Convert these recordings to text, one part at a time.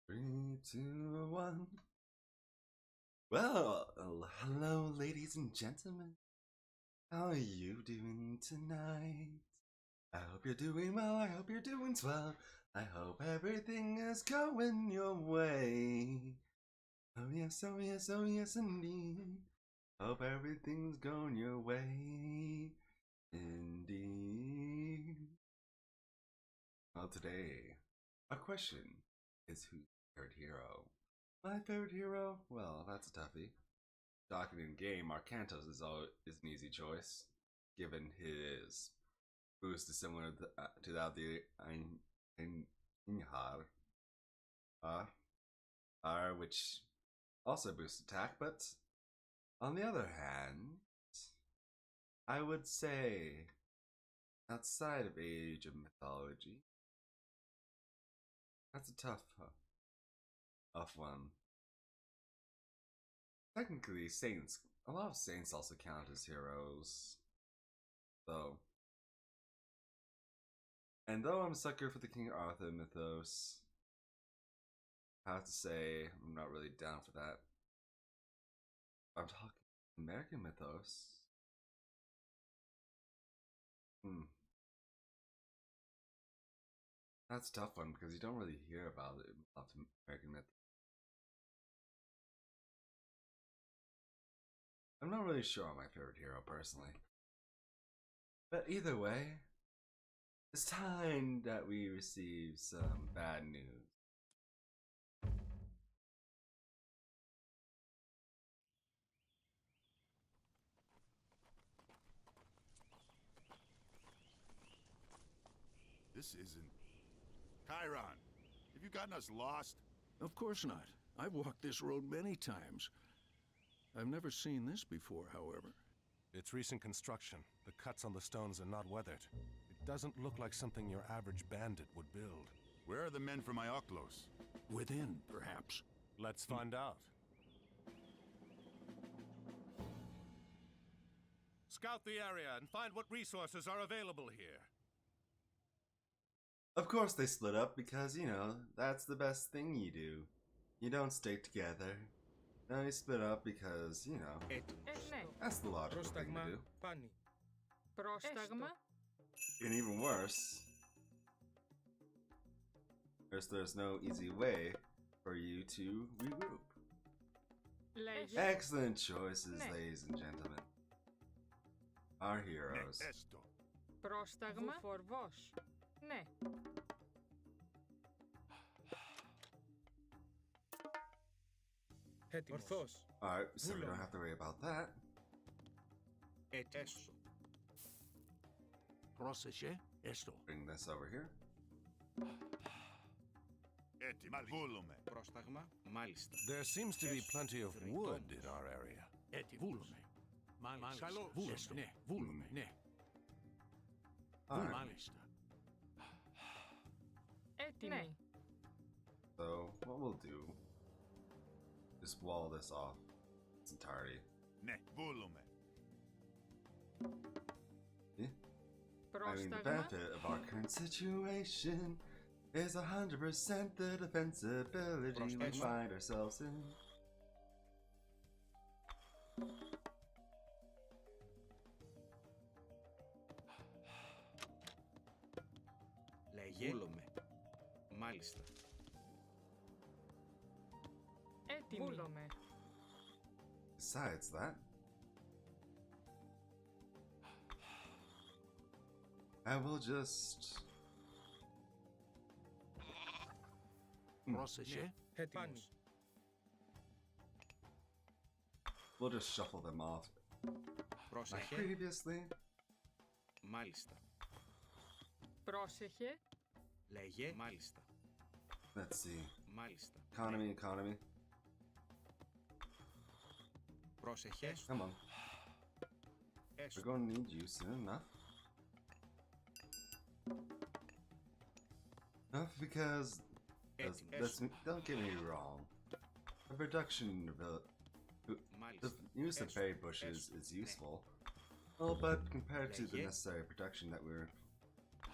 Three, two, one. Well, hello, ladies and gentlemen. How are you doing tonight? I hope you're doing well. I hope you're doing swell. I hope everything is going your way. Oh yes, oh yes, oh yes, indeed. Hope everything's going your way, indeed. Well, today, our question is who's your favorite hero? My favorite hero? Well, that's a toughie. Talking in game, Arcantos is an easy choice, given his boost is similar to that of the Inhar, which also boosts attack, but on the other hand, I would say, outside of Age of Mythology, that's a tough one. Technically, saints. A lot of saints also count as heroes, though. And though I'm a sucker for the King Arthur mythos, I have to say I'm not really down for that. I'm talking American mythos. That's a tough one because you don't really hear about it in American mythos. I'm not really sure on my favorite hero personally. But either way, it's time that we receive some bad news. This isn't... Chiron, have you gotten us lost? Of course not. I've walked this road many times. I've never seen this before, however. It's recent construction. The cuts on the stones are not weathered. It doesn't look like something your average bandit would build. Where are the men from Ioclos? Within, perhaps. Let's find out. Scout the area and find what resources are available here. Of course they split up because, you know, that's the best thing you do. You don't stay together. No, you split up because, you know, that's the logical thing to do. Πρόσταγμα. And even worse, there's no easy way for you to regroup. Excellent choices, ladies and gentlemen. Our heroes. Esto. Πρόσταγμα. Βουφορβός. Ναι. Ορθώς. Alright, so we don't have to worry about that. Έσω. Πρόσεχε, έστω. Bring this over here. Έτοιμα, βούλουμε. Πρόσταγμα, μάλιστα. There seems to be plenty of wood in our area. Βούλουμε. Μάλιστα. Καλώς. Έστω. Ναι, βούλουμε, ναι. Alright, Μάλιστα. Έτοιμοι. so what we'll do is wall this off its entirety. Ναι, βούλουμε. I mean, the Πρόσταγμα. benefit of our current situation is 100% the defensibility we Πρόσθεσμα. find ourselves in. Λέγε. Βούλουμε. Μάλιστα. Έτοιμοι. Βούλομαι. Besides that, I will just... Πρόσεχε. Έτοιμος. We'll just shuffle them off like Πρόσεχε. previously. Μάλιστα. Πρόσεχε. Λέγε. Μάλιστα. Let's see. Μάλιστα. Economy. Πρόσεχε. Come on. Έσω. We're going to need you soon enough. Enough because, don't get me wrong, the production the Μάλιστα. use of berry bushes is useful. Well, but compared to the necessary production that we're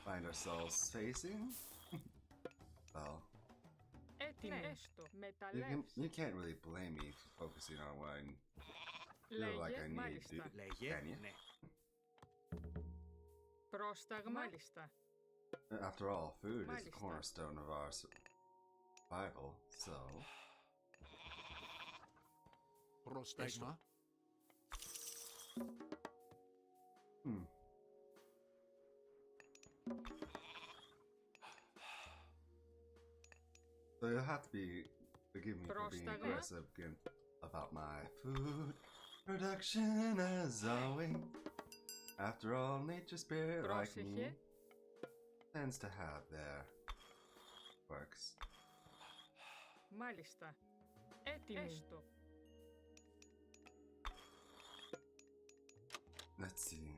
find ourselves facing, well, Έτοιμη. Ναι, έστω. You, Μεταλλεύς. you can't really blame me for focusing on what I feel like I Λέγε, need to μάλιστα. do. Λέγε Can you? ναι. Πρόσταγμα. Μάλιστα. After all, food is the Μάλιστα. cornerstone of our survival, so... Πρόσταγμα. Hmm. So you'll have to forgive me for being Πρόσταγμα. aggressive again about my food production as always. After all, nature spirit like me Πρόσεχε. tends to have their quirks. Μάλιστα. Έτοιμη. Έστω. Let's see.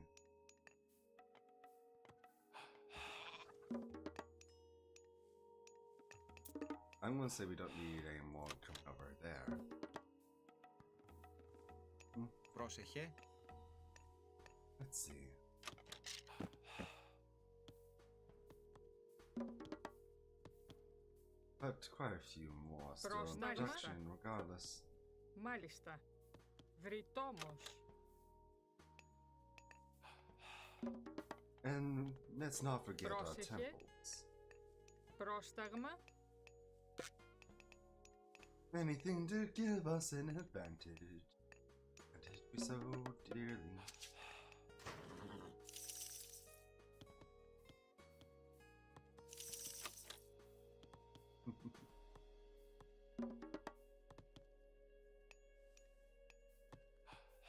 I'm gonna say we don't need any more coming over there. Πρόσεχε. Let's see. But quite a few more still in Πρόσταγμα. production regardless. Μάλιστα. Βρυτόμος. And let's not forget our Πρόσεχε. temples. Πρόσταγμα. Anything to give us an advantage. Advantage we so dearly.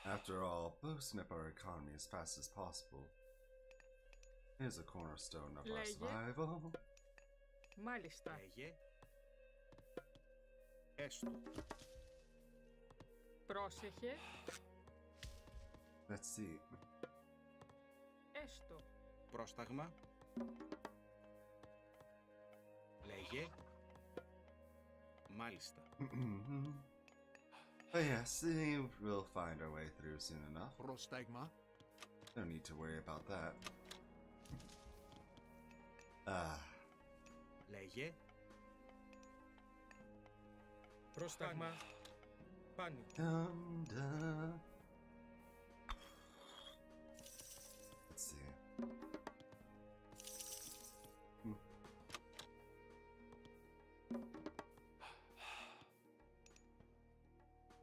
After all, boosting up our economy as fast as possible is a cornerstone of our Λέγε. survival. Μάλιστα. Λέγε. Έστω. Πρόσεχε. Let's see. Έστω. Πρόσταγμα. Λέγε. Μάλιστα. But yes, we'll find our way through soon enough. Πρόσταγμα. No need to worry about that. Ah, Λέγε. Πρόσταγμα. Πάνι. dum dum. Let's see.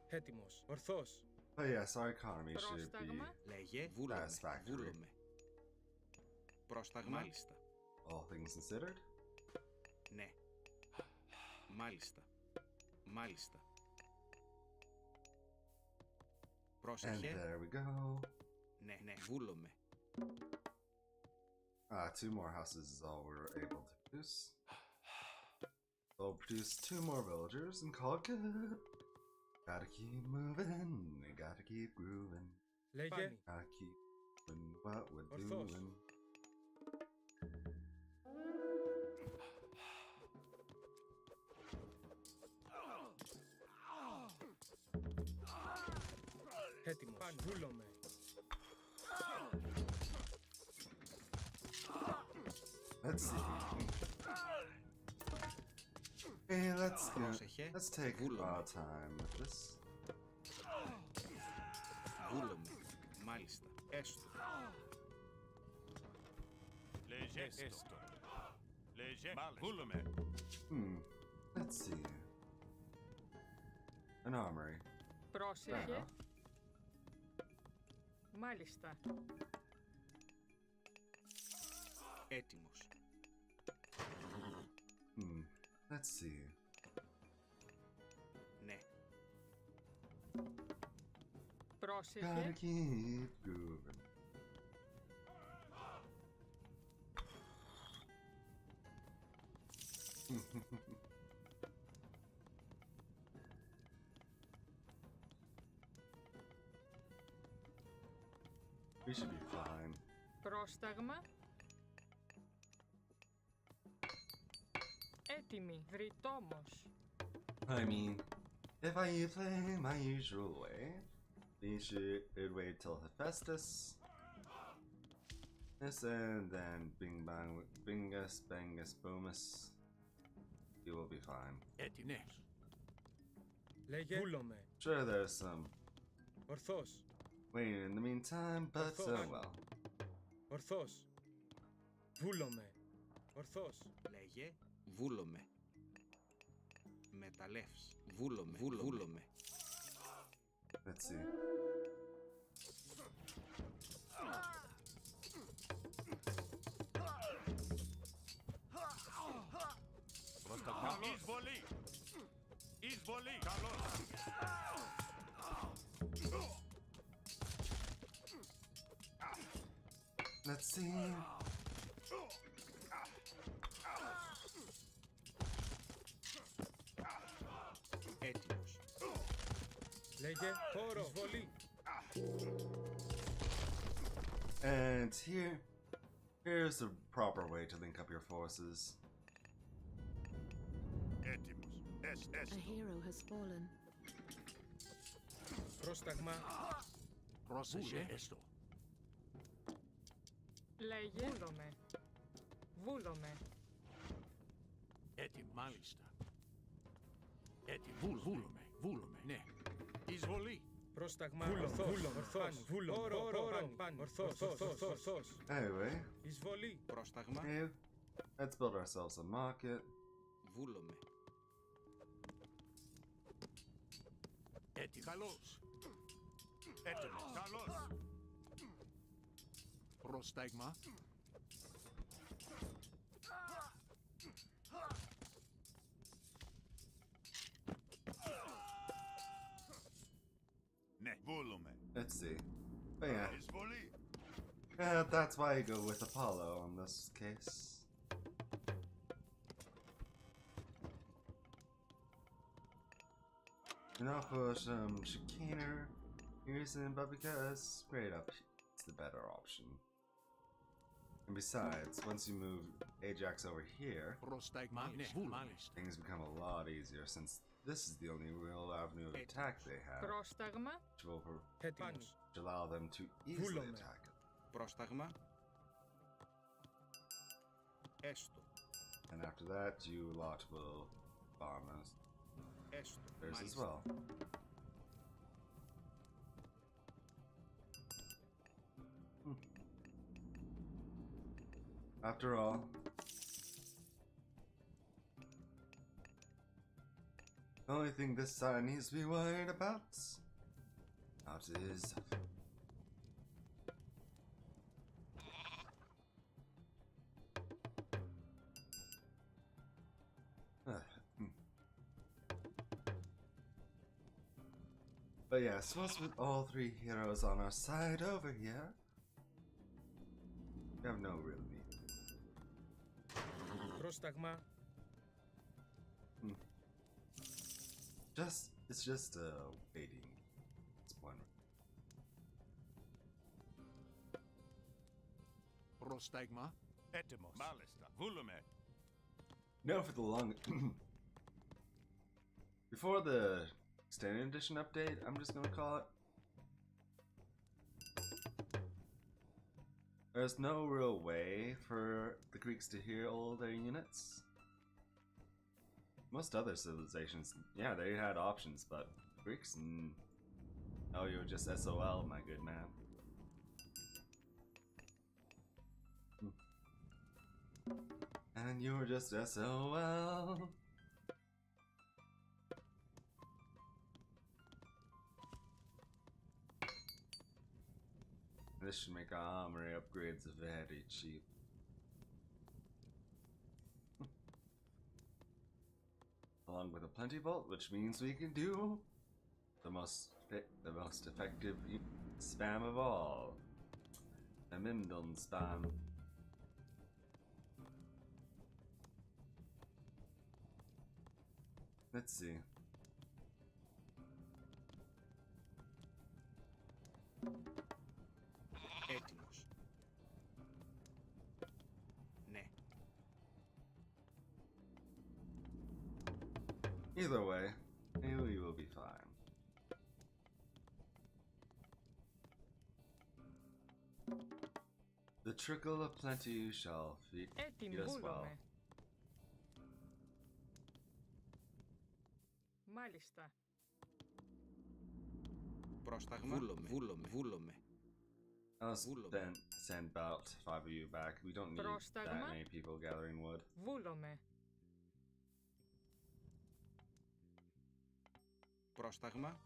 Έτοιμος. Ορθός. But yes, our economy should be. Πρόσταγμα. Λέγε. Βούλομαι. Satisfactory. Βούλομαι. Πρόσταγμα. Μάλιστα. All things considered. Ναι. Μάλιστα. Μάλιστα. And Πρόσεχε. there we go. Ναι, ναι. Βούλομαι. Two more houses is all we're able to produce. We'll produce 2 more villagers and call it good. Gotta keep moving, gotta keep grooving, Λέγε. Πάνι. gotta keep doing what we're Ορθώς. doing. Έτοιμος. Πάνι. Βούλομαι. Let's see. Hey, Πρόσεχε. let's take Βούλομαι. our time with this. Βούλομαι. Μάλιστα. Έστω. Λέγε έστω. Λέγε βούλομαι. Let's see. An armory. Fair Πρόσεχε. enough. Μάλιστα. Έτοιμος. Let's see. Ναι. Gotta Πρόσεχε. keep grooving. We should be fine. Πρόσταγμα. Έτοιμη. Βρυτόμος. I mean, if I play my usual way, we should wait till Hephaestus. This and then bing bang, bingus, bangus, boomus. You will be fine. Έτοιμος. Λέγε. Βούλομαι. Sure, there's some Ορθός. waiting in the meantime, but well. Ορθός. Βούλομαι. Ορθός. Λέγε βούλομαι. Μεταλλεύς. Βούλομαι. Βούλομαι. Let's see. Εισβολή! Εισβολή! Καλώς! Let's see. Έτοιμος. Λέγε. Χώρο. Εισβολή. And here's the proper way to link up your forces. Έτοιμος. A hero has fallen. Πρόσταγμα. Πρόσεχε. Έστω. Λέγε. Βούλομαι. Βούλομαι. Έτοιμο. Μάλιστα. Έτοιμο. Βούλομαι. Ναι. Εισβολή. Πρόσταγμα. Ορθός. Ορθός. Χώρο. Πάνω. Ορθός. Anyway, Εισβολή. Πρόσταγμα. hey, let's build ourselves a market. Βούλομαι. Έτοιμο. Καλώς. Έτοιμος. Καλώς. Πρόσταγμα. Ναι, βούλομαι. Let's see. But yeah, Εισβολή. that's why you go with Apollo in this case. And I'll put Chicaner reason, but because straight up it's the better option. And besides, once you move Ajax over here, Πρόσταγμα. Ναι. Μάλιστα. things become a lot easier since this is the only real avenue of attack they have, Πρόσταγμα. which will Έτοιμος. allow them to easily Βούλομαι. attack it. Πρόσταγμα. Έστω. And after that, you lot will bomb us. Έστω. Theirs as Μάλιστα. well. After all, the only thing this side needs to be worried about is But yes, once with all three heroes on our side over here, we have no real need. Πρόσταγμα. It's just waiting. It's one. Πρόσταγμα. Έτοιμος. Μάλιστα. Βούλομαι. No, for the long. Before the extended edition update, I'm just gonna call it. There's no real way for the Greeks to heal their units. Most other civilizations, yeah, they had options, but Greeks, oh, you were just SOL, my good man. And you were just SOL. This should make our armory upgrades very cheap. Along with a plenty bolt, which means we can do the most effective spam of all, the Mindon spam. Let's see. Έτοιμος. Ναι. Either way, we will be fine. The trickle of plenty shall feed Έτοιμη, us well. βούλομαι. Μάλιστα. Πρόσταγμα. Βούλομαι. I'll send about 5 of you back. We don't need that Πρόσταγμα. many people gathering wood. Βούλομαι. Πρόσταγμα.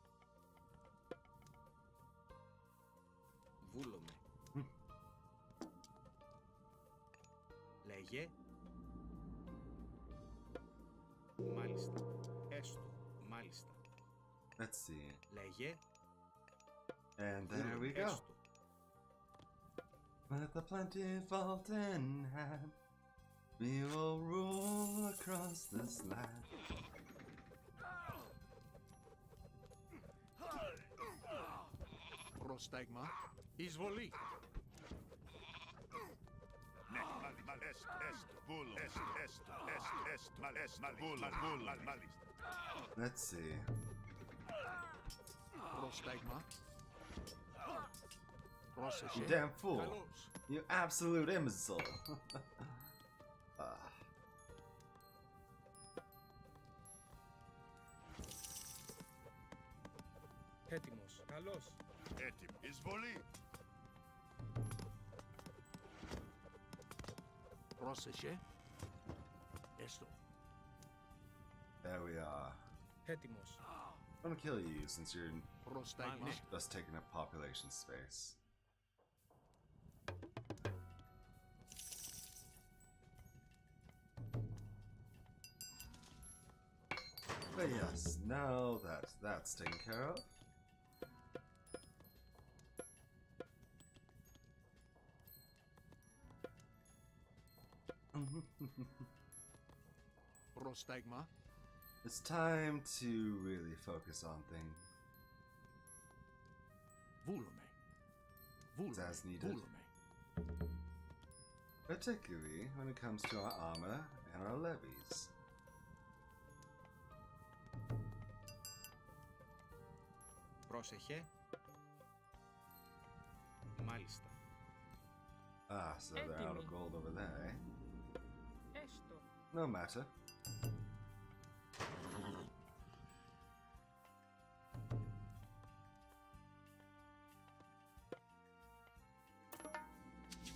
Βούλομαι. Λέγε. Μάλιστα. Έστω. Μάλιστα. Let's see. Λέγε. And there we go. Έστω. With a plentiful in hand, we will rule across this land. Πρόσταγμα. Εισβολή. Ναι, μάλιστα. Let's see. Πρόσταγμα. You Πρόσεχε. damn fool. Καλώς. You absolute imbecile. Ah. Έτοιμος. Καλώς. Έτοιμο. Εισβολή. Πρόσεχε. Έστω. There we are. Έτοιμος. I'm gonna kill you since you're Πρόσταγμα. just taking up population space. But yes, now that that's taken care of. Πρόσταγμα. It's time to really focus on things Βούλομαι. Βούλομαι. as needed. Βούλομαι. Particularly when it comes to our armor and our levies. Πρόσεχε. Μάλιστα. Ah, so they're out of Έτοιμοι. gold over there, eh? Έστω. No matter.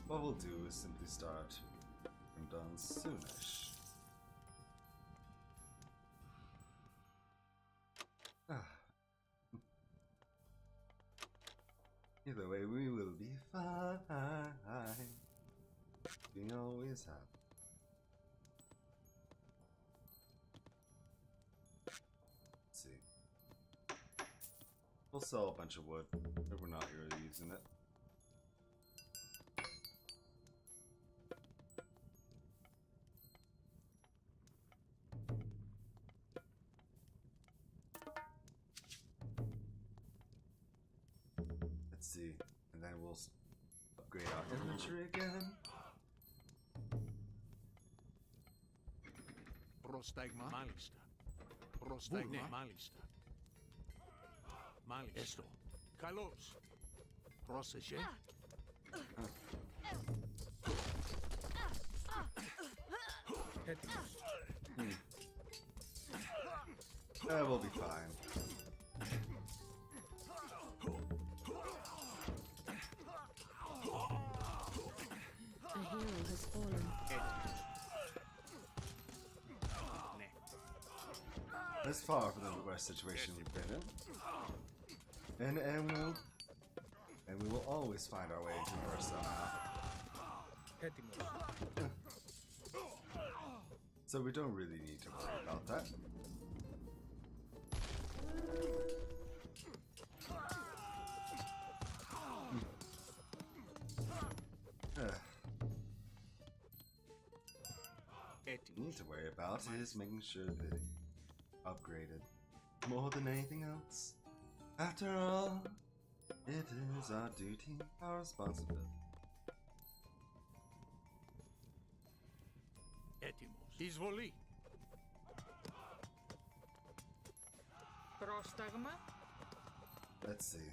What we'll do is simply start from done soonish. Ah. Either way, we will be fine. We always have. Let's see. We'll sell a bunch of wood if we're not really using it. Let's see, and then we'll upgrade our inventory again. Πρόσταγμα. Μάλιστα. Πρόσταγμα. Ναι, μάλιστα. Μάλιστα. Έστω. Καλώς. Πρόσεχε. Έτοιμος. We'll be fine. A hero has fallen. Έτοιμος. Ναι. It's far from the worst situation we've been in. And we will always find our way to worse somehow. Έτοιμος. So we don't really need to worry about that. Έτοιμος. Need to worry about is making sure that it's upgraded more than anything else. After all, it is our duty, our responsibility. Έτοιμος. Εισβολή. Πρόσταγμα. Let's see.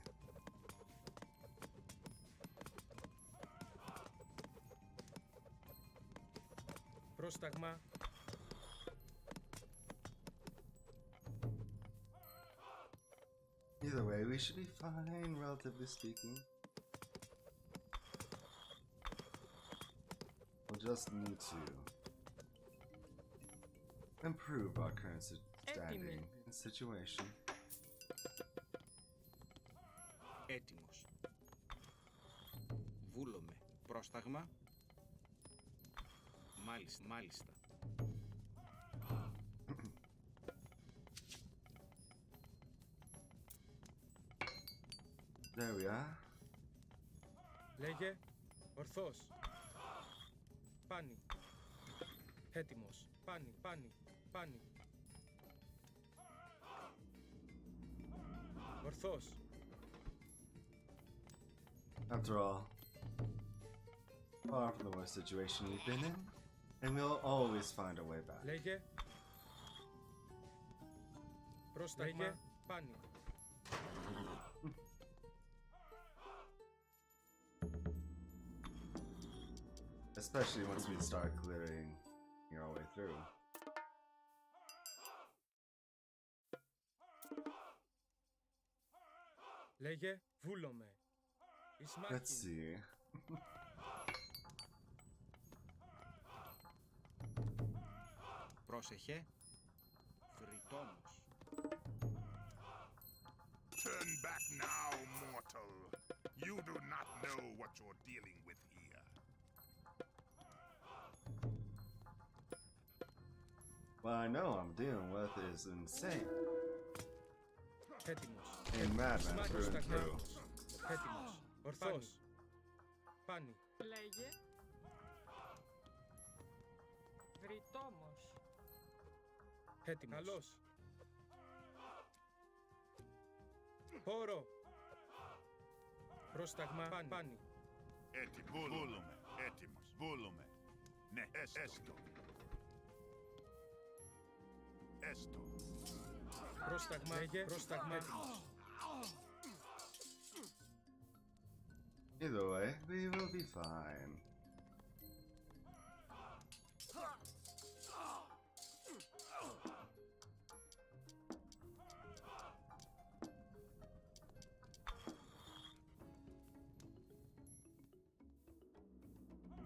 Πρόσταγμα. Either way, we should be fine, relatively speaking. We'll just need to improve our current standing and situation. Έτοιμος. Βούλομαι. Πρόσταγμα. Μάλιστα, μάλιστα. There we are. Λέγε, ορθός. Πάνι. Έτοιμος. Πάνι, πάνι, πάνι. Ορθός. After all, far from the worst situation we've been in, and we'll always find a way back. Λέγε. Πρόσταγμα. Λέγε, πάνι. Especially once we start clearing our way through. Λέγε, βούλομαι. Let's see. Πρόσεχε. Φρυτόμος. Turn back now, mortal. You do not know what you're dealing with here. What I know I'm dealing with is insane. Έτοιμος. A madman through and through. Έτοιμος. Ορθός. Πάνι. Λέγε. Βρυτόμος. Έτοιμος. Καλός. Πόρο. Πρόσταγμα. Πάνι. Έτοιμος. Βούλομαι. Έτοιμος. Βούλομαι. Ναι, έστω. Έστω. Πρόσταγμα. Λέγε. Πρόσταγμα. Έτοιμος. Either way, we will be fine.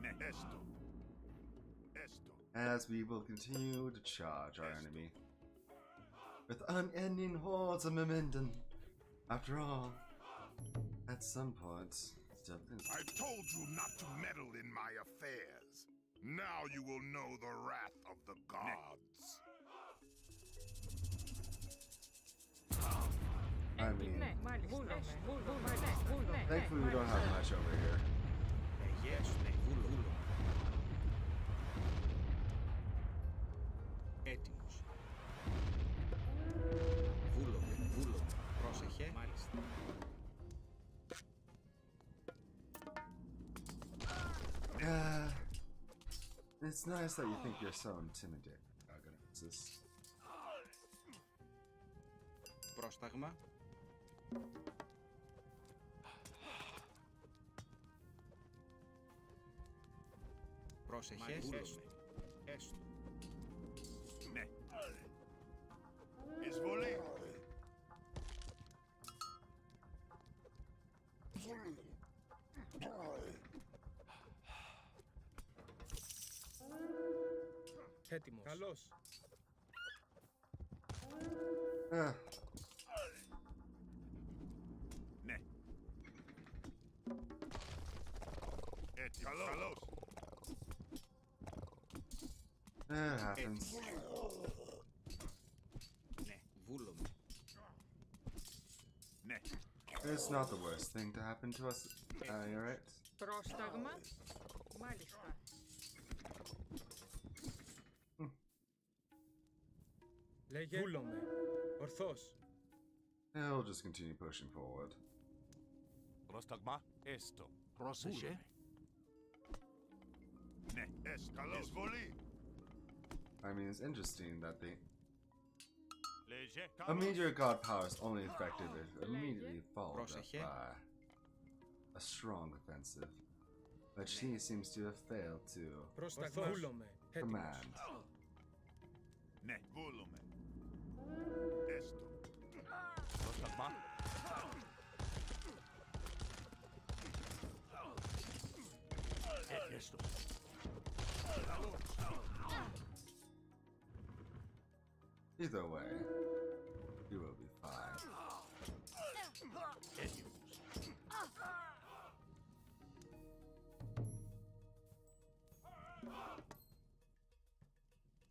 Ναι, έστω. Έστω. As we will continue to charge our enemy with unending hordes of momentum. After all, at some point, I've told you not to meddle in my affairs. Now you will know the wrath of the gods. I mean, Ναι, μάλιστα. Βούλομαι. thankfully we don't have much over here. Yes, ναι, βούλο. Έτοιμος. Βούλομαι. Πρόσεχε. Μάλιστα. It's nice that you think you're so intimidating, Agonisis. Πρόσταγμα. Πρόσεχε. Έστω. Ναι. Εισβολή. Έτοιμος. Καλός. Ναι. Έτοιμος. Καλώς. It happens. Ναι, βούλομαι. Ναι. It's not the worst thing to happen to us. You're right. Πρόσταγμα. Μάλιστα. Λέγε, βούλομαι. Ορθός. Yeah, we'll just continue pushing forward. Πρόσταγμα, έστω. Πρόσεχε. Ναι, έστω. Καλώς. Εισβολή. I mean, it's interesting that the Λέγε. immediate god power is only effective if immediately followed up Πρόσεχε. by a strong offensive, but she seems to have failed to Πρόσταγμα. Βούλομαι. Έτοιμος. command. Ναι, βούλομαι. Έστω. Πρόσταγμα, Έστω. Either way, you will be fine. Έτοιμος.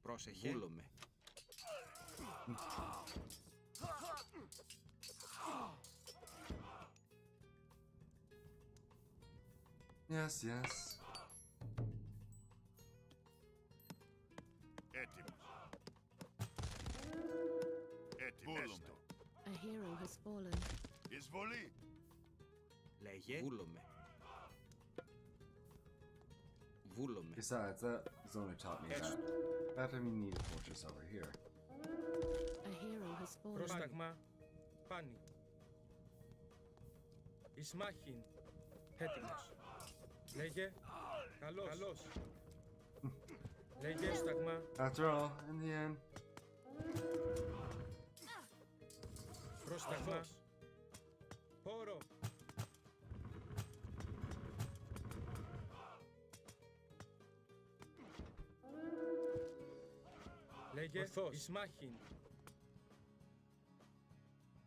Πρόσεχε. Βούλομαι. Yes, yes. Έτοιμος. Έστω. A hero has fallen. Εισβολή. Λέγε. Βούλομαι. Βούλομαι. Besides, that Zona taught me that we need a fortress over here. A hero has fallen. Πρόσταγμα. Πάνι. Ισμάχιν. Έτοιμος. Λέγε. Καλώς. Λέγε. Πρόσταγμα. After all, in the end, Πρόσταγμα. Πόρο. Λέγε. Ορθός. Ισμάχιν.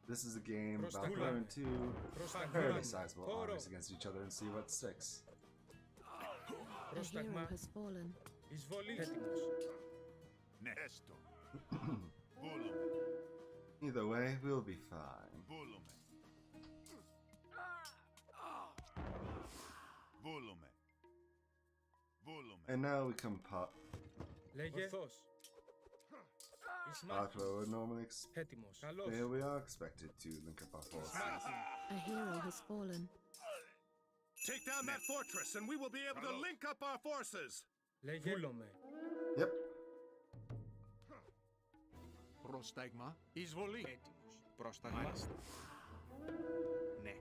this is a game about Prostagma. throwing two Prostagma. fairly sizable Poro. armies against each other and see what sticks. A hero Πρόσταγμα. has fallen. Εισβολή. Έτοιμος. Ναι. Έστω. Βούλομαι. Either way, we'll be fine. Βούλομαι. Βούλομαι. Βούλομαι. And now we come Λέγε. Ορθός. back Ισμάχιν. where we normally expect. Έτοιμος. Καλώς. Here we are expected to link up our forces. A hero has fallen. Take down that fortress, and we will be able to link up our forces! Λέγε. Βούλομαι. Yep. Πρόσταγμα. Εισβολή. Έτοιμος. Πρόσταγμα. Μάλιστα. Ναι.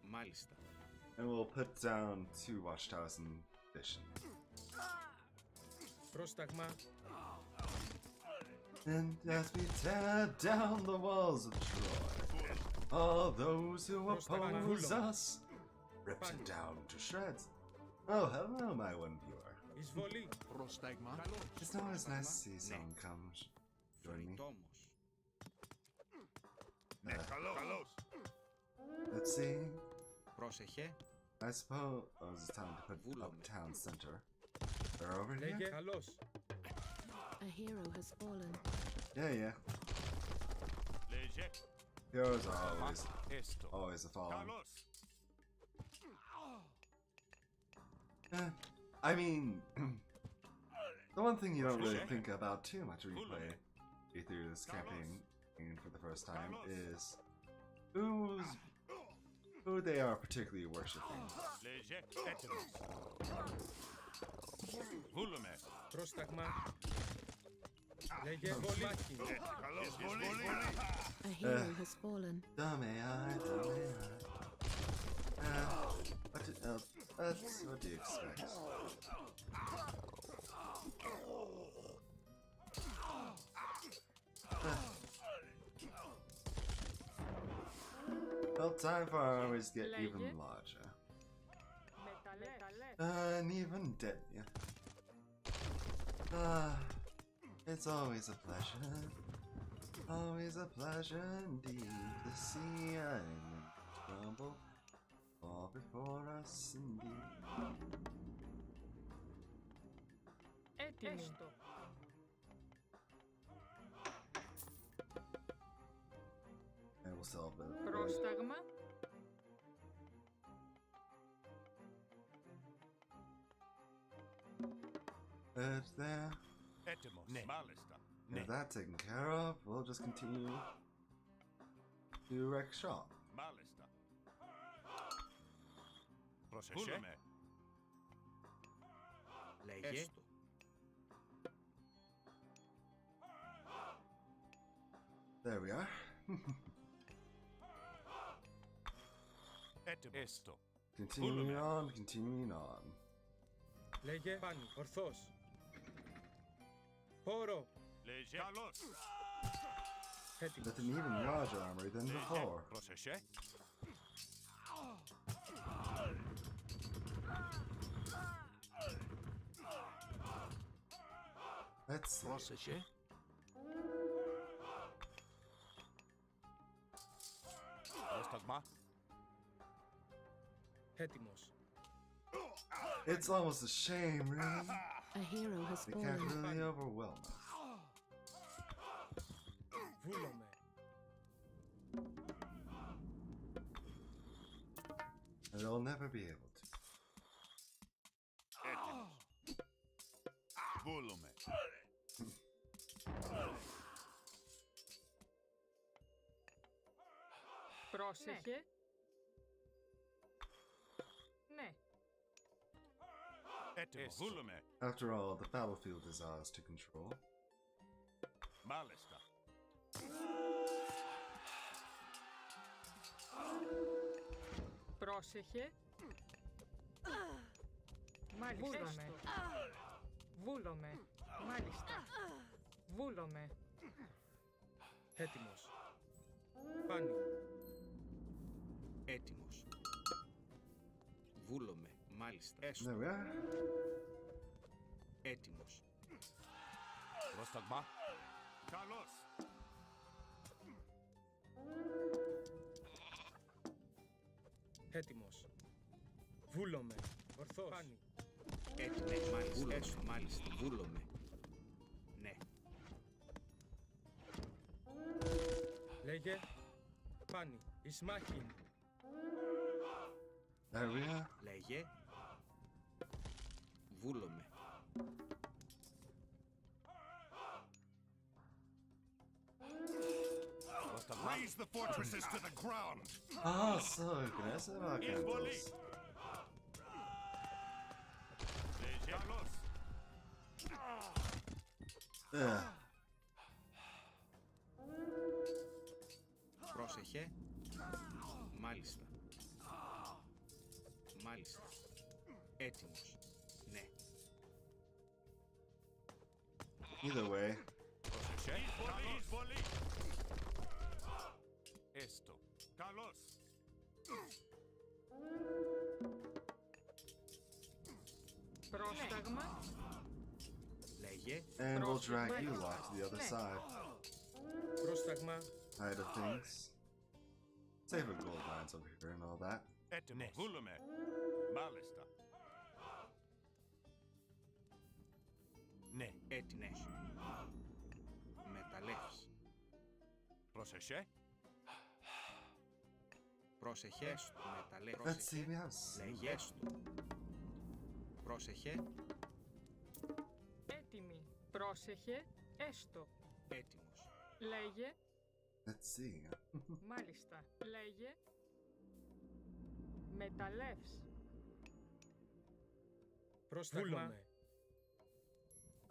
Μάλιστα. And we'll put down 2 watchtowers in addition. Πρόσταγμα. And as we tear down the walls of Troy, all those who oppose us, rip it down to shreds. Oh, hello, my one viewer. Εισβολή. Πρόσταγμα. It's always nice to see someone come join me. Φροντόμος. Ναι, καλώς. Let's see. Πρόσεχε. I suppose it's time to put up town center. They're over Λέγε. here? Καλώς. A hero has fallen. Yeah. Λέγε. Heroes are always the fallen. Καλώς. I mean, the one thing you don't really think about too much when you play through this campaign for the first time is who they are particularly worshipping. Λέγε. Έτοιμος. Βούλομαι. Πρόσταγμα. Λέγε. Ισμάχιν. Καλώς. Εισβολή. A hero has fallen. Dummy eye. What do you expect? Well, time for our armies to get even larger. And even deadlier. It's always a pleasure. Always a pleasure indeed to see Ireland crumble. All before us indeed. Έτοιμοι. And we'll solve it. Πρόσταγμα. It's there. Έτοιμος. Μάλιστα. With that taken care of, we'll just continue to wreck shop. Μάλιστα. Πρόσεχε. Λέγε. Έστω. There we are. Έτοιμος. Έστω. Continuing on. Λέγε. Πάνι. Ορθός. Πόρο. Λέγε. Καλώς. Έτοιμος. With an even larger armory than before. Πρόσεχε. Let's see. Πρόσεχε. Πρόσταγμα. Έτοιμος. It's almost a shame, really. A hero has They can't fallen. really overwhelm us. Βούλομαι. And they'll never be able to. Έτοιμος. Βούλομαι. Πρόσεχε. Ναι. Έτοιμος. Βούλομαι. After all, the battlefield is ours to control. Μάλιστα. Πρόσεχε. Μάλιστα. Βούλομαι. Βούλομαι. Μάλιστα. Βούλομαι. Έτοιμος. Πάνι. Έτοιμος. Βούλομαι. Μάλιστα. Έστω. There we are. Έτοιμος. Πρόσταγμα. Καλώς. Έτοιμος. Βούλομαι. Ορθός. Πάνι. Έτοιμος. Μάλιστα. Έστω. Μάλιστα. Βούλομαι. Ναι. Λέγε. Πάνι. Ισμάχιν. There we are. Λέγε. Βούλομαι. Πρόσταγμα. Raise the fortresses to the ground. Ah, so aggressive, Arcantos. Καλώς. Ugh. Πρόσεχε. Μάλιστα. Μάλιστα. Έτοιμος. Ναι. Either way, Πρόσεχε. Εισβολή. Έστω. Καλώς. Πρόσταγμα. Λέγε. and we'll drag Πρόσεχε. you lot to the other Ναι. side. Πρόσταγμα. Side of things. Save our gold mines over here and all that. Έτοιμος. Βούλομαι. Μάλιστα. Ναι. Έτοιμος. Μεταλλεύς. Πρόσεχε. Πρόσεχε. Έστω. Μεταλλεύς. Let's see, we Πρόσεχε. have Λέγε. Έστω. Πρόσεχε. Έτοιμη. Πρόσεχε. Έστω. Έτοιμος. Λέγε. Let's see. Μάλιστα. Λέγε. Μεταλλεύς. Πρόσταγμα. Βούλομαι.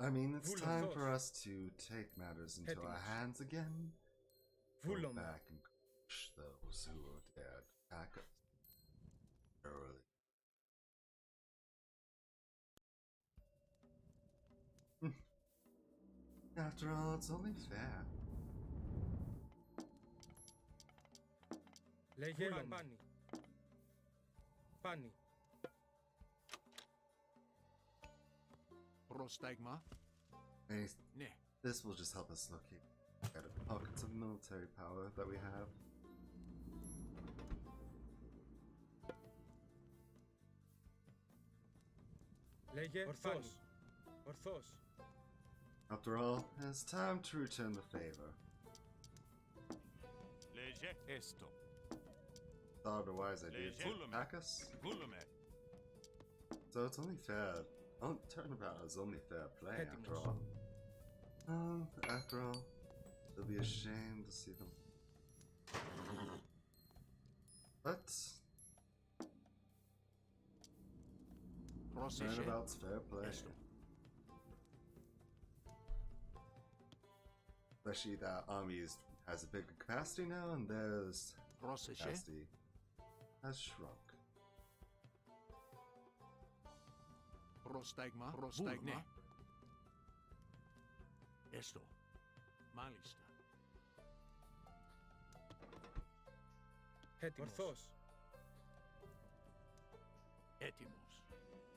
I mean, it's Βούλο, time δώσ'. for us to take matters into our Έτοιμος. hands again. Go Βούλομαι. back and crush those who dared attack us early. After all, it's only fair. Λέγε. Πάνι. Πάνι. Πρόσταγμα. Hey, Ναι. this will just help us locate the pockets of military power that we have. Λέγε. Ορθός. Ορθός. After all, it's time to return the favor. Λέγε. Έστω. Thought otherwise I did Λέγε. attack us, Βούλομαι. so it's only fair. Oh, turnabout is only fair play after all. After all, it'll be a shame to see them. But Πρόσεχε. turnabout's fair play. Έστω. Especially that army has a bigger capacity now, and theirs Πρόσεχε. capacity has shrunk. Πρόσταγμα. Πρόσταγμα. Ναι. Έστω. Μάλιστα. Έτοιμος. Ορθός. Έτοιμος.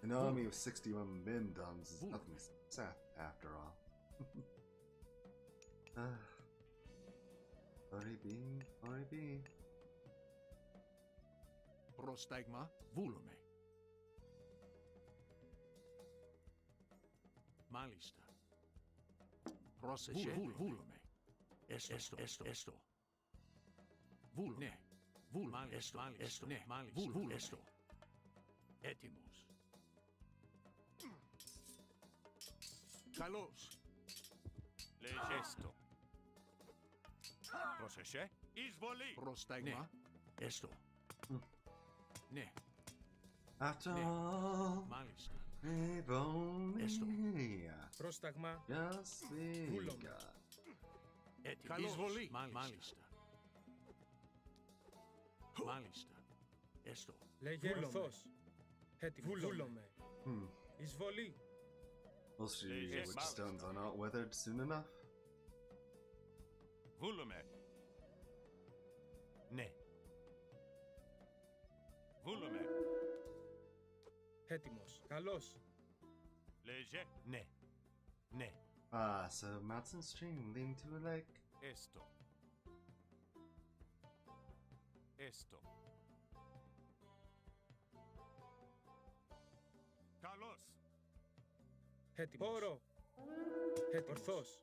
An army of 61 Mindums is nothing sad after all. Sorry, B. Sorry, B. Πρόσταγμα, βούλομαι. Μάλιστα. Πρόσεχε, βούλομαι. Έστω. Βούλω. Ναι. Βούλω. Έστω. Ναι, μάλιστα. Βούλω. Έστω. Έτοιμος. Καλώς. Έστω. Πρόσεχε. Εισβολή. Πρόσταγμα. Έστω. Ναι, After Ναι. all, μάλιστα. we've only Έστω. Πρόσταγμα. just Βούλομαι. begun. Έτοιμος. Εισβολή. Μάλιστα. Μάλιστα. Έστω. Λέγε ορθώς. Έτοιμος. Βούλομαι. Hmm. Εισβολή. We'll see Yes, which mouse. stones are not weathered soon enough. Βούλομαι. Ναι. Βούλομαι. Έτοιμος. Καλώς. Léger. Ναι. Ναι. Ah, so mountain stream leading to a lake. Έστω. Έστω. Καλώς. Έτοιμος. Χώρο. Ορθώς.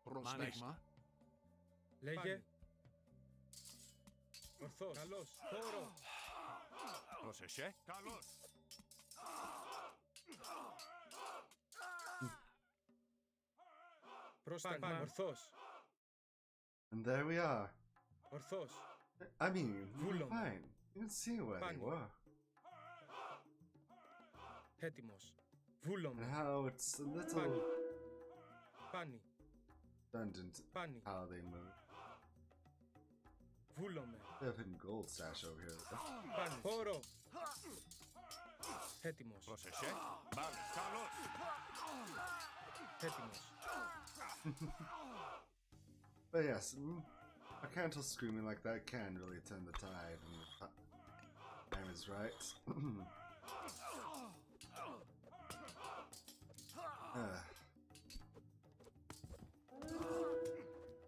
Πρόσταγμα. Λέγε. Ορθώς. Καλώς. Χώρο. Πρόσεχε. Καλώς. Πρόσταγμα. Ορθώς. And there we are. Ορθώς. I mean, we were Βούλομαι. fine. You can see where they Πάνε. were. Έτοιμος. And Βούλομαι. how it's a little Πάνι. Πάνι. redundant Πάνι. how they move. Βούλομαι. They have hidden gold stash over here. Πάνι. Χώρο. Έτοιμος. Πρόσεχε. Μάλιστα. Καλώς. Έτοιμος. But yes, a candle screaming like that can really turn the tide when the time is right.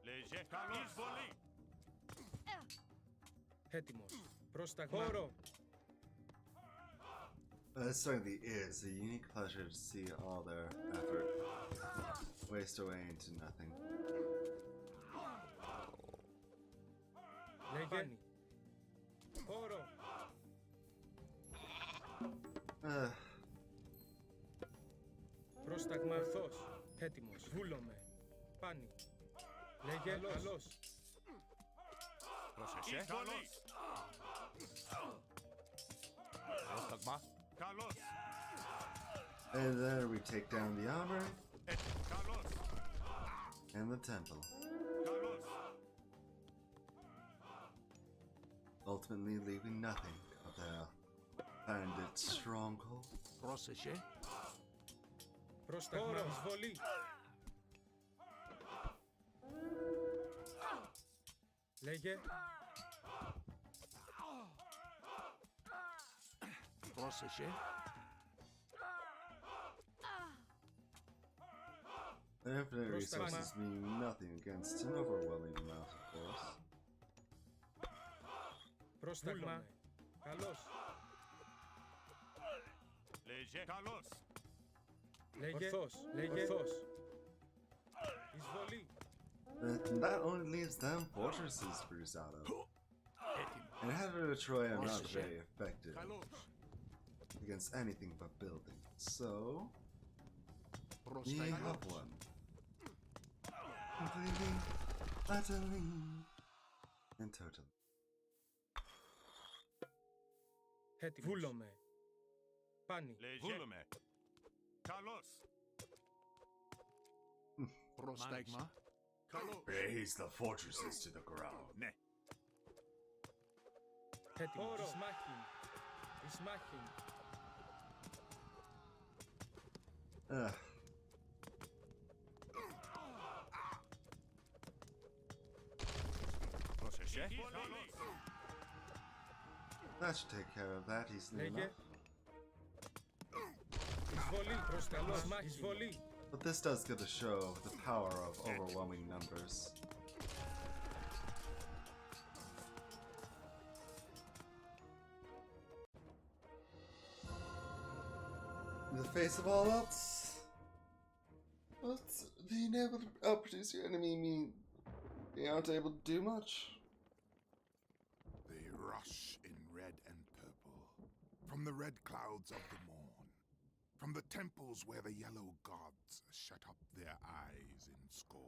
Léger. Καλώς. Εισβολή. Έτοιμος. Πρόσταγμα. Χώρο. It certainly is a unique pleasure to see all their effort waste away into nothing. Λέγε. Πάνι. Χώρο. Πρόσταγμα. Ορθώς. Έτοιμος. Βούλομαι. Πάνι. Λέγε. Καλώς. Πρόσεχε. Καλώς. Πρόσταγμα. Καλώς. And there we take down the armory Καλώς. and the temple, Καλώς. ultimately leaving nothing of their bandit stronghold. Πρόσεχε. Πρόσταγμα. Εισβολή. Λέγε. Πρόσεχε. Their infinite Prostagma. resources mean nothing against an overwhelming amount of force. Πρόσταγμα. Καλώς. Léger. Καλώς. Λέγε. Ορθώς. Λέγε. Ορθώς. Εισβολή. And that only leaves them fortresses to bruise out of. Έτοιμο. And Heather or Troy are not Πρόσεχε. very effective Καλώς. against anything but building. So, we Πρόσταγμα. have one. Completely, utterly, and totally. Έτοιμος. Βούλομαι. Πάνι. Léger. Βούλομαι. Καλώς. Πρόσταγμα. Καλώς. Raise the fortresses to the ground. Ναι. Έτοιμος. Εισμάχιν. Εισμάχιν. Πρόσεχε. That should take care of that easily Λέγε. enough. Εισβολή. Πρόσταγμα. Εισβολή. But this does get to show the power of overwhelming numbers. In the face of all else, but being able to outproduce your enemy mean they aren't able to do much. They rush in red and purple, from the red clouds of the morn, from the temples where the yellow gods shut up their eyes in scorn.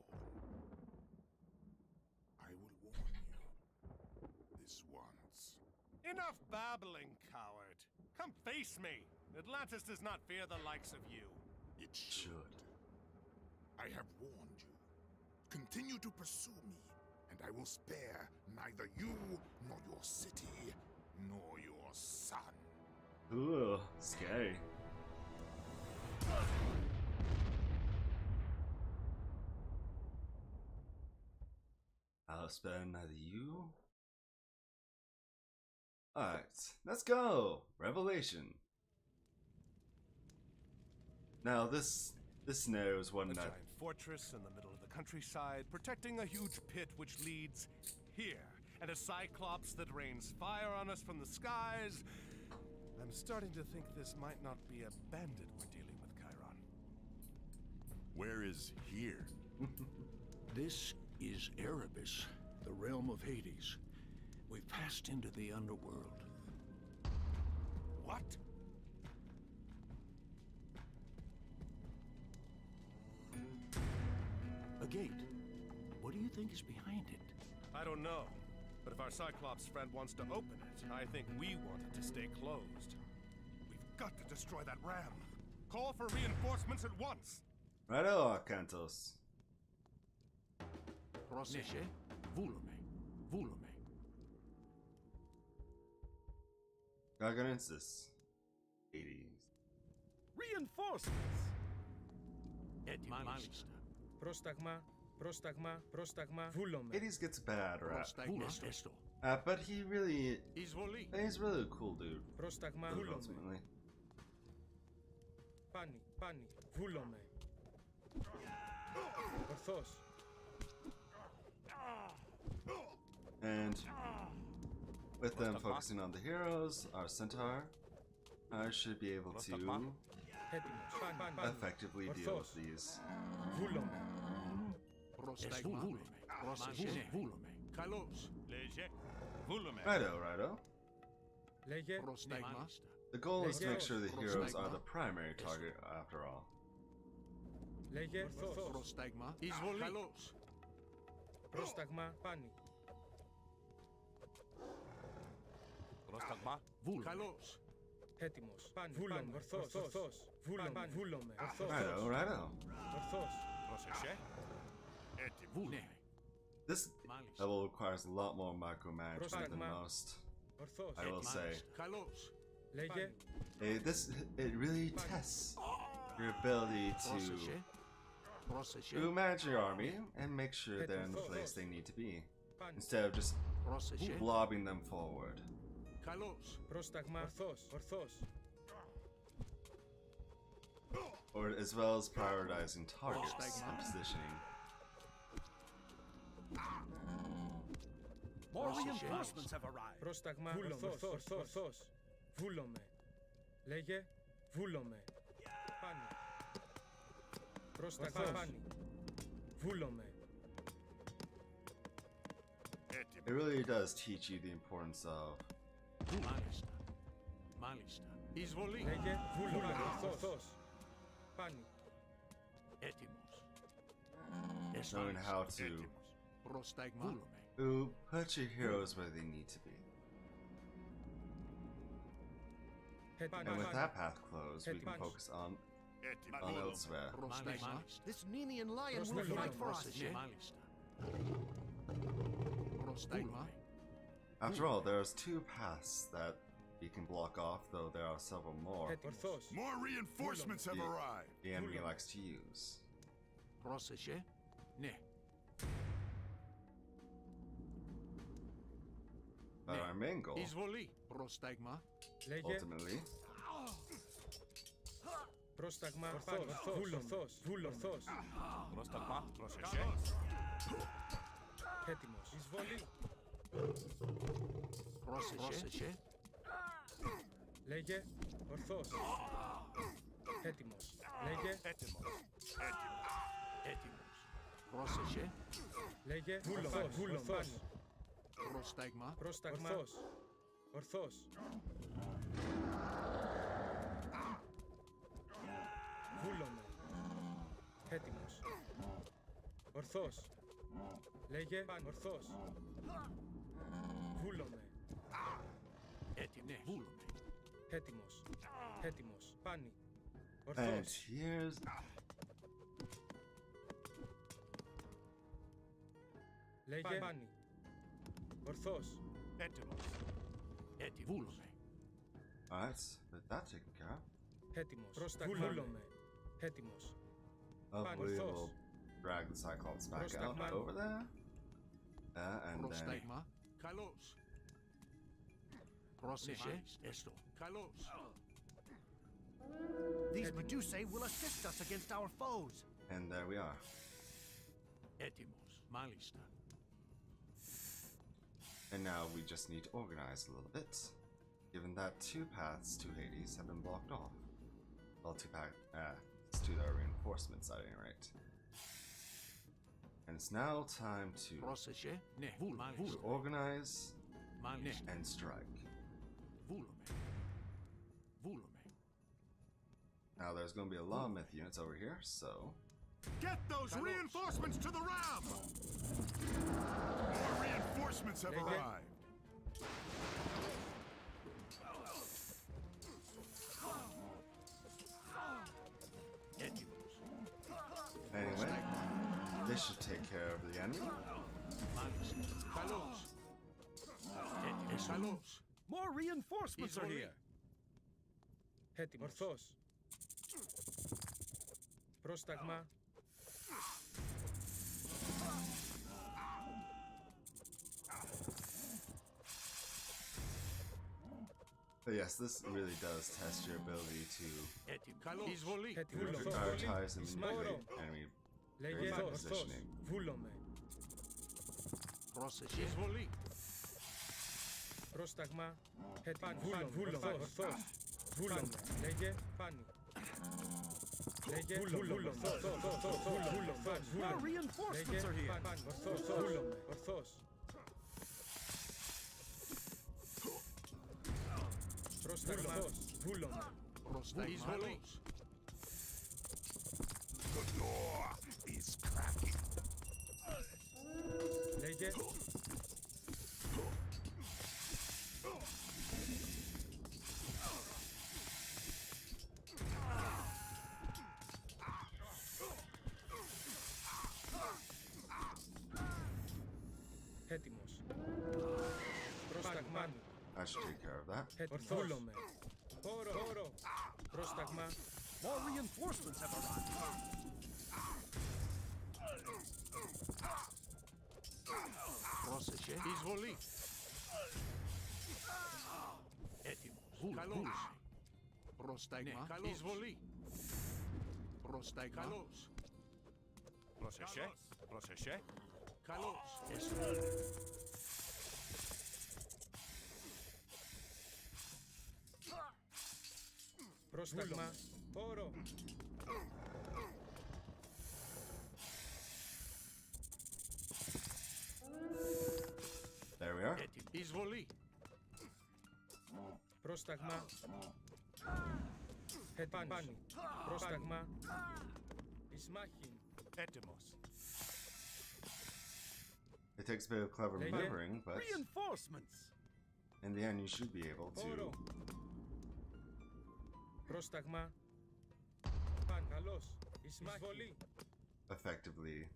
I will warn you, this once. Enough babbling, coward. Come face me. Atlantis does not fear the likes of you. It should. I have warned you. Continue to pursue me, and I will spare neither you, nor your city, nor your son. Ooh, scary. I'll spare neither you. Alright, let's go! Revelation. Now this scenario is one A that giant fortress in the middle of the countryside, protecting a huge pit which leads here, and a Cyclops that rains fire on us from the skies. I'm starting to think this might not be a bandit we're dealing with, Chiron. Where is here? This is Erebus, the realm of Hades. We've passed into the underworld. What? A gate. What do you think is behind it? I don't know. But if our Cyclops friend wants to open it, I think we want it to stay closed. We've got to destroy that ram. Call for reinforcements at once. Righto, Arcantos. Πρόσεχε, βούλομαι, βούλομαι. Garganensis. 80s. Reinforcements! Μάλιστα. Πρόσταγμα, πρόσταγμα, πρόσταγμα, βούλομαι. 80s gets a bad rap. Πρόσταγμα έστω. But he's really a cool dude. Πρόσταγμα, βούλομαι. Ultimately. Πάνι, πάνι, βούλομαι. Ορθώς. And with them focusing on the heroes, our centaur should be able to Έτοιμος. Πάνι, πάνι. effectively deal with these. Βούλομαι. Πρόσταγμα βούλομαι. Πρόσεχε, βούλομαι. Καλώς. Righto. Λέγε, Πρόσταγμα. The goal is to make sure the heroes are the primary target after all. λέγε, ορθώς. Πρόσταγμα. Καλώς. Πρόσταγμα, πάνι. Πρόσταγμα. Βούλομαι. Καλώς. Έτοιμος. Πάνι, βούλομαι. Ορθώς, ορθώς. Βούλομαι, βούλομαι. Ορθώς, Righto. ορθώς. Πρόσεχε. Βούλομαι. This Μάλιστα. level requires a lot more micromanagement than Πρόσταγμα. most, Ορθώς. I will say. Καλώς. Λέγε, It really tests your ability Πρόσεχε. Πρόσεχε. to manage your army and make sure they're in the place they need to be, πάνι. instead of just Πρόσεχε. lobbing them forward. Καλώς. Πρόσταγμα, ορθώς, ορθώς. Or as well as prioritizing targets and positioning. More reinforcements have arrived. Πρόσταγμα, ορθώς, ορθώς, ορθώς. Βούλομαι. Λέγε, βούλομαι. Πάνι. Πρόσταγμα, πάνι. Βούλομαι. It really does teach you the importance of Μάλιστα. Μάλιστα. Εισβολή. Λέγε, βούλομαι. Ορθώς. Πάνι. Έτοιμος. knowing how to Πρόσταγμα. Βούλομαι. put your heroes where they need to be. And with that path closed, we can focus on elsewhere. Πρόσταγμα. This Nemean lion will Πρόσταγμα. fight for us. Πρόσεχε. Μάλιστα. Πρόσταγμα. After all, there's two paths that you can block off, though there are several more Ορθώς. More reinforcements have arrived. the enemy likes to use. Πρόσεχε. Ναι. But our main goal, Εισβολή. Πρόσταγμα. Λέγε, ultimately, Πρόσταγμα, ορθός, ορθός. Πρόσταγμα, πρόσεχε. Έτοιμος. Εισβολή. Πρόσεχε. Λέγε, ορθός. Έτοιμος. Λέγε, Έτοιμος. Έτοιμος. Πρόσεχε. λέγε, ορθός. Πρόσταγμα. Πρόσταγμα, ορθός. Βούλομαι. Έτοιμος. Ορθός. Λέγε, ορθός. Βούλομαι. Έτοιμος. Βούλομαι. Έτοιμος. Έτοιμος. Πάνι. And Ορθός. here's Λέγε, πάνι. Ορθός. Έτοιμος. Έτοιμος. Βούλομαι. alright, but that taken care of. Έτοιμος. Πρόσταγμα. Βούλομαι. Έτοιμος. Hopefully Ορθός. we'll drag the Cyclops back out Πρόσταγμα. over there. And then Πρόσταγμα. Καλώς. Πρόσεχε. Έστω. Καλώς. These Medusae will assist us against our foes. and there we are. Έτοιμος. Μάλιστα. And now we just need to organize a little bit, given that 2 paths to Hades have been blocked off. Well, 2 paths to the reinforcement side, anyway. And it's now time to Πρόσεχε. Ναι. Βούλομαι. organize Μάλιστα. and strike. Βούλομαι. Βούλομαι. Now there's going to be a lot of myth units over here, so Get those reinforcements to the ram! More reinforcements have arrived. Έτοιμος. anyway, this should take care of the enemy. Μάλιστα. Καλώς. Καλώς. More reinforcements are Εισβολή. here. Έτοιμος. Ορθός. Πρόσταγμα. But yes, this really does test your ability to Έτοιμος. Καλώς. Εισβολή. Έτοιμος. prioritize and Εισβολή. manipulate enemy Λέγε, Very ορθός. positioning. Βούλομαι. Πρόσεχε. Εισβολή. Πρόσταγμα. Έτοιμος. Βούλομαι. Ορθός. Βούλομαι. Λέγε, πάνι. Λέγε, βούλομαι. More reinforcements are here. Ορθός. Βούλομαι. Ορθός. Πρόσταγμα. Βούλομαι. Πρόσταγμα. Εισβολή. The door is cracking. Λέγε. Έτοιμος. Πρόσταγμα. I should take care of that. Έτοιμος. Βούλομαι. Χώρο. Πρόσταγμα. More reinforcements have arrived. Πρόσεχε. Εισβολή. Έτοιμος. Καλώς. Πρόσταγμα. Καλώς. Εισβολή. Πρόσταγμα. Καλώς. Πρόσεχε. Πρόσεχε. Καλώς. Έστω. Πρόσταγμα. Χώρο. There we are. Έτοιμη. Εισβολή. Πρόσταγμα. Πάνι. Πρόσταγμα. Ισμάχιν. Έτοιμος. It takes a bit of clever Λέγε. maneuvering, but Reinforcements. in the end you should be able Χώρο. to Πρόσταγμα. Παν. Καλώς. Εισβολή. effectively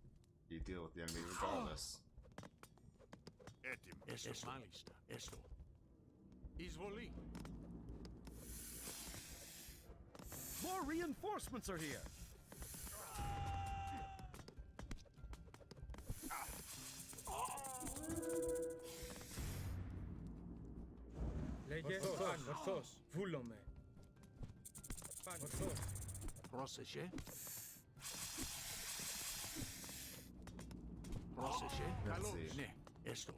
you deal with the enemy regardless. Έτοιμος. Έστω. Μάλιστα. Έστω. Εισβολή. More reinforcements are here. Λέγε. Ορθός. Βούλομαι. Παν. Ορθός. Πρόσεχε. Πρόσεχε. Let's see. Ναι, έστω.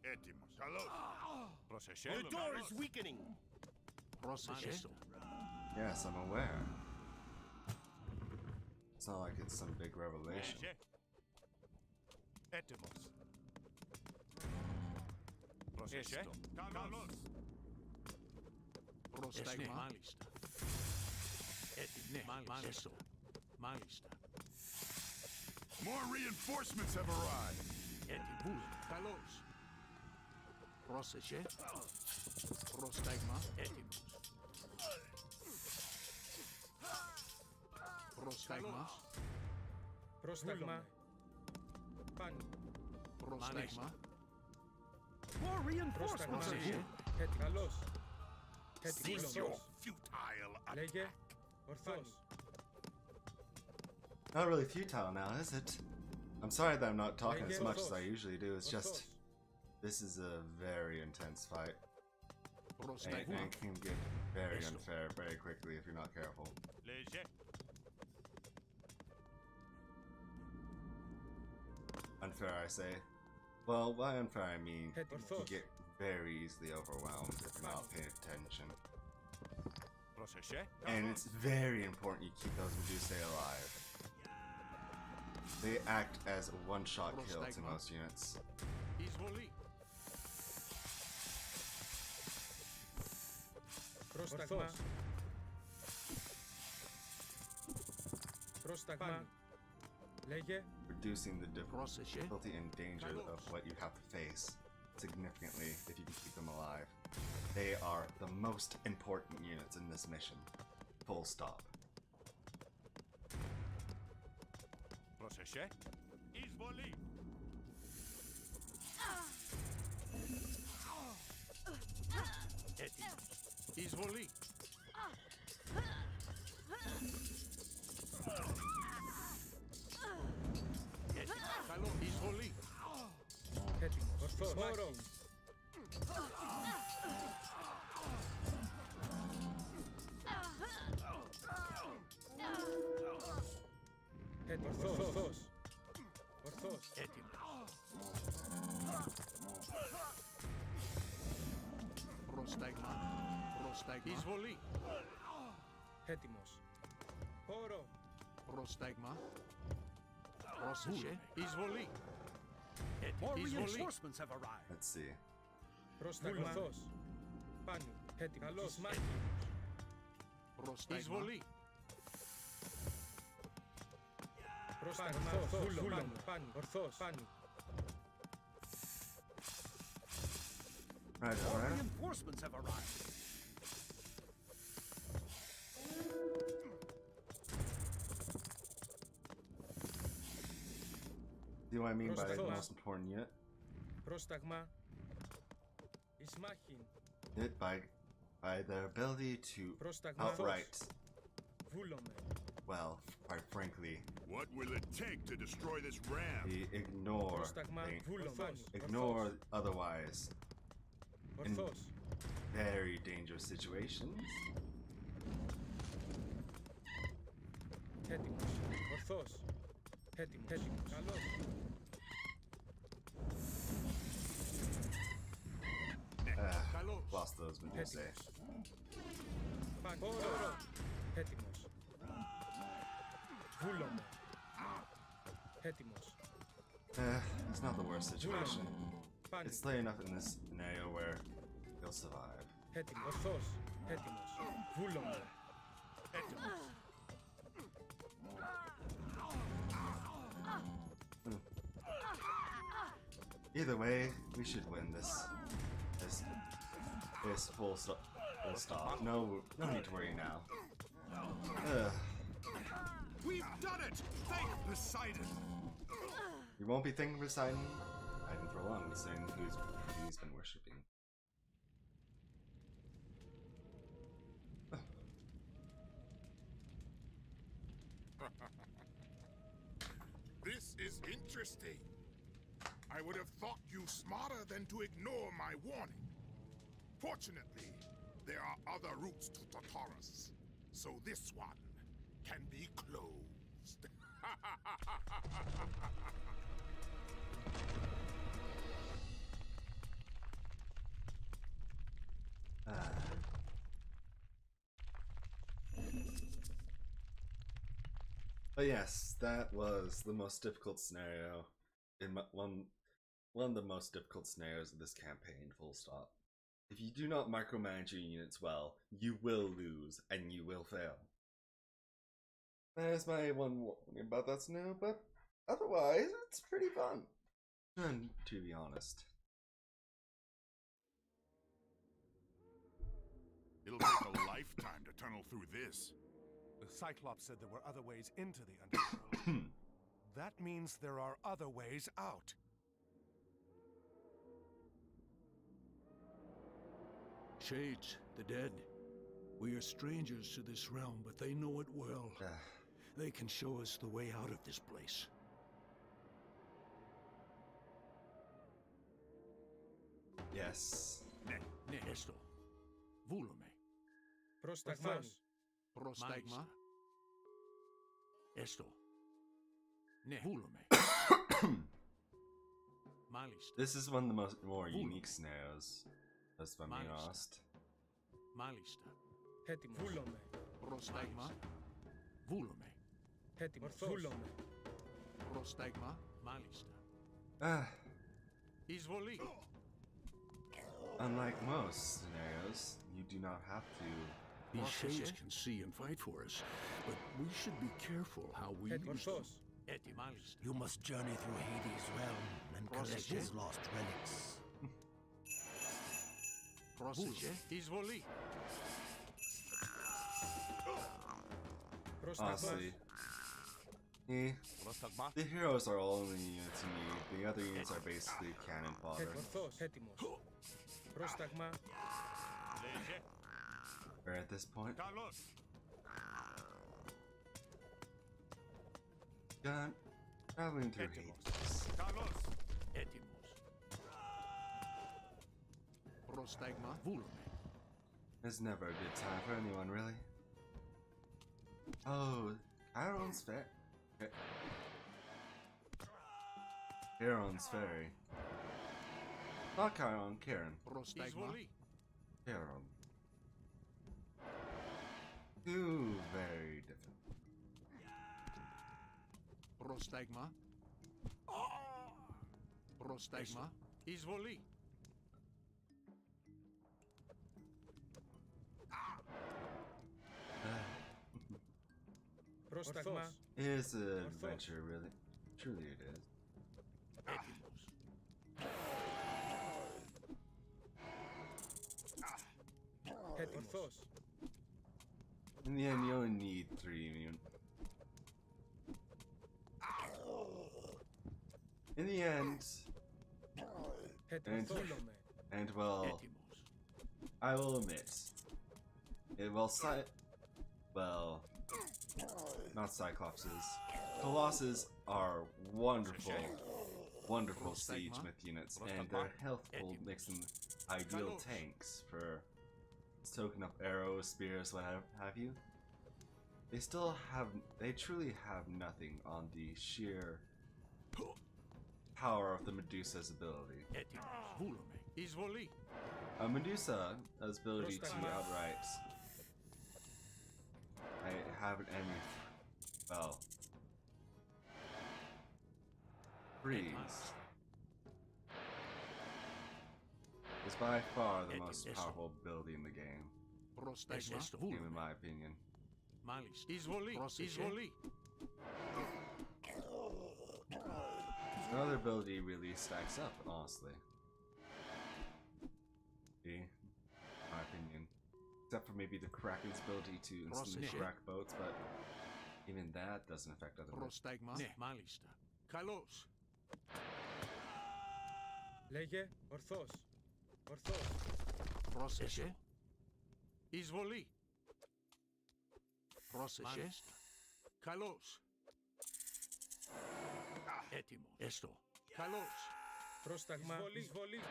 Έτοιμος. Καλώς. Πρόσεχε. The door is weakening. Πρόσεχε. Έστω. Yes, I'm aware. It's not like it's some big revelation. Πρόσεχε. Έτοιμος. Πρόσεχε. Καλώς. Πρόσταγμα. Ναι, μάλιστα. Έτοιμο. Ναι, μάλιστα. Έστω. Μάλιστα. More reinforcements have arrived. Έτοιμο. Καλώς. Πρόσεχε. Πρόσταγμα. Έτοιμος. Πρόσταγμα. Πρόσταγμα. Πάνω. Πρόσταγμα. More reinforcements are Πρόσεχε. here. Καλώς. Cease your futile Λέγε. attack. Ορθώς. Not really futile now, is it? I'm sorry that I'm not talking as much as I usually do. It's just this is a very intense fight, Πρόσταγμα. and it can get very unfair very quickly if you're not careful. Λέγε. Unfair, I say. Well, by unfair I mean Έτοιμος. you get very easily overwhelmed if you're not paying attention. Πρόσεχε. And it's very important you keep those Medusae alive. They act as a one-shot kill to most units. Εισβολή. Πρόσταγμα. Πρόσταγμα. Λέγε. Reducing the Πρόσεχε. difficulty and danger of what you have to face significantly if you can keep them alive. They are the most important units in this mission. Full stop. Πρόσεχε. Εισβολή. Έτοιμος. Εισβολή. Έτοιμος. Καλό. Εισβολή. Έτοιμος. Ορθώς. Μόρο. Έτοιμος. Ορθώς. Ορθώς. Έτοιμος. Πρόσταγμα. Πρόσταγμα. Εισβολή. Έτοιμος. Χώρο. Πρόσταγμα. Πρόσεχε. Εισβολή. More Εισβολή. reinforcements have arrived. Let's see. Πρόσταγμα. Ορθώς. Πάνω. Έτοιμος. Καλώς. Μάχη. Πρόσταγμα. Εισβολή. Πρόσταγμα. Ορθώς. Πάνω. Πάνω. Ορθώς. Πάνω. Right, More alright. reinforcements have arrived. See what I mean by the Prostagma. most important unit? Πρόσταγμα. Εις μάχην. It by their ability to Πρόσταγμα. outright, Βούλομαι. well, quite frankly, What will it take to destroy this ram? ignore Πρόσταγμα. Βούλομαι. ignore otherwise in Ορθώς. very dangerous situations. Έτοιμος. Ορθώς. Έτοιμος. Έτοιμος. Καλώς. Καλώς. Lost those Medusae. Πάνω. Χώρο. Έτοιμος. Βούλομαι. Έτοιμος. It's not the worst situation. Πάνω. It's late enough in this scenario where you'll survive. Έτοιμος. Ορθώς. Έτοιμος. Βούλομαι. Έτοιμος. Either way, we should win this full stop. No need to worry now. We've done it! Thank Poseidon! You won't be thinking Poseidon. I didn't for long be saying who he's been worshipping. This is interesting. I would have thought you smarter than to ignore my warning. Fortunately, there are other routes to Tartarus. So this one can be closed. But yes, that was the most difficult scenario in one of the most difficult scenarios of this campaign. Full stop. If you do not micromanage your units well, you will lose and you will fail. That is my one warning about that scenario, but otherwise, it's pretty fun. To be honest. It'll take a lifetime to tunnel through this. The Cyclops said there were other ways into the underworld. That means there are other ways out. Shades, the dead. We are strangers to this realm, but they know it well. They can show us the way out of this place. Yes. Ne esto. Vúlome. Πρόσταγμα. Prostagma. Esto. Ne. Vúlome. Malista. This is one of the more unique scenarios, if I'm being honest. Malista. Έτοιμος. Βούλομαι. Prostagma. Vúlome. Έτοιμος. Βούλομαι. Prostagma. Malista. Εισβολή. Unlike most scenarios, you do not have to. These shades can see and fight for us, but we should be careful how we use them. Έτοιμος. You must journey through Hades' realm and collect his lost relics. Πρόσεχε. Εισβολή. Honestly, Πρόσταγμα. the heroes are all only units you need. The other units are basically cannon fodder. Ορθός. Έτοιμος. Πρόσταγμα. Λέγε. Or at this point, Καλώς. gun traveling through Hades. Καλώς. Έτοιμος. Πρόσταγμα. Βούλομαι. It's never a good time for anyone, really. Oh, Chiron's fair. Chiron's fairy. Not Chiron, Karen. Πρόσταγμα. Εισβολή. Chiron. Two very different. Πρόσταγμα. Πρόσταγμα. Εισβολή. Πρόσταγμα. It is an adventure, really. Truly it is. Έτοιμος. Έτοιμος. Ορθός. In the end, you only need 3 In the end, Έτοιμος. Βούλομαι. and well, Έτοιμος. I will admit, not Cyclopses. Colossus are wonderful siege myth units, and their health pool makes them ideal tanks for soaking up arrows, spears, what have you. They truly have nothing on the sheer power of the Medusa's ability. Έτοιμος. Βούλομαι. Εισβολή. Medusa has ability to outright have an enemy, freeze. Is by far the most powerful ability in the game, Πρόσταγμα. in my opinion. Μάλιστα. Εισβολή. Πρόσεχε. Εισβολή. Another ability really stacks up, honestly. My opinion. Except for maybe the Kraken's ability to instantly Πρόσεχε. crack boats, but even that doesn't affect other boats. Πρόσταγμα. Ναι, μάλιστα. Καλώς. Λέγε. Ορθός. Ορθός. Πρόσεχε. Εισβολή. Πρόσεχε. Καλώς. Έτοιμος. Έστω. Καλώς. Πρόσταγμα. Εισβολή.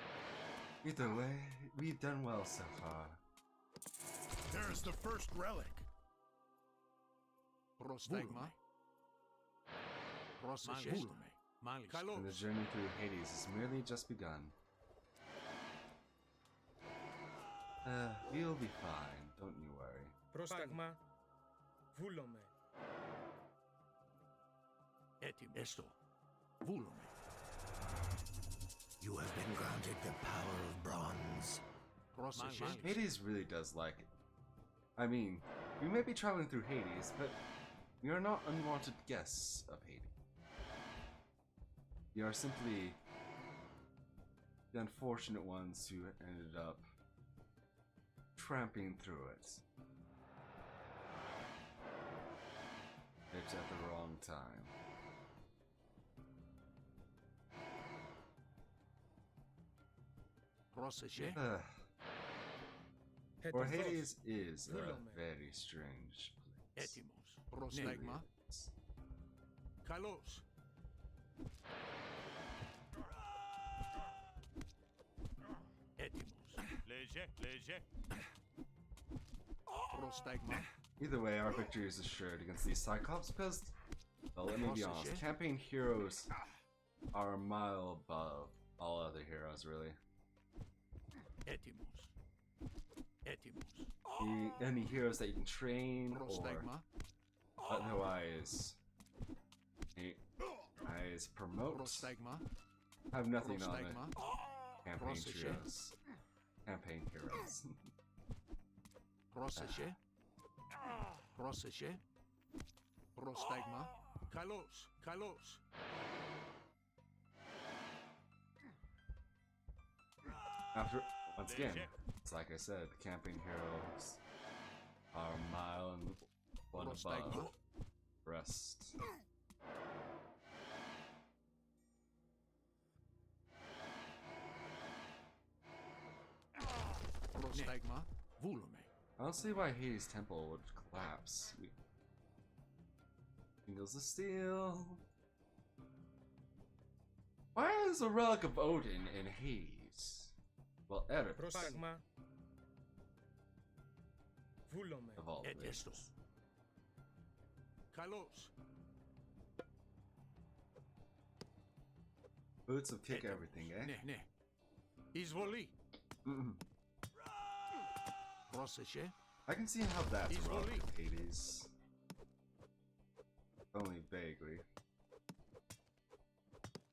Either way, we've done well so far. There's the first relic. Πρόσταγμα. Πρόσεχε. Βούλομαι. Μάλιστα. And the Καλώς. journey through Hades has merely just begun. We'll be fine, don't you worry. Πρόσταγμα. Βούλομαι. Έτοιμο. Έστω. Βούλομαι. You have been granted the power of bronze. Πρόσεχε. Hades really does like it. I mean, we may be traveling through Hades, but we are not unwanted guests of Hades. We are simply the unfortunate ones who ended up tramping through it. It's at the wrong time. Πρόσεχε. For Hades is a Βούλομαι. very strange place. Έτοιμος. Πρόσταγμα. Καλώς. Έτοιμος. Λέζε. Πρόσταγμα. Either way, our victory is assured against these Cyclops because, well, let me be honest, campaign heroes are a mile above all other heroes, really. Έτοιμος. Έτοιμος. Any heroes that you can train or Πρόσταγμα. otherwise promote Πρόσταγμα. have nothing on it. Πρόσταγμα. Campaign Πρόσεχε. trios. Campaign heroes. Πρόσεχε. Πρόσεχε. Πρόσταγμα. Καλώς. Καλώς. After, once again, it's like I said, the campaign heroes are a mile and one above the rest. Πρόσταγμα. Βούλομαι. I don't see why Hades' temple would collapse. Fingers of steel. Why is a relic of Odin in Hades? Well, Oedipus, Πρόσταγμα. Βούλομαι. of all Έστω. things. Καλώς. Boots will kick everything, eh? Ναι, ναι. Εισβολή. Mm-mm. Πρόσεχε. I can see how that's He's wrong rolling. with Hades. Only vaguely.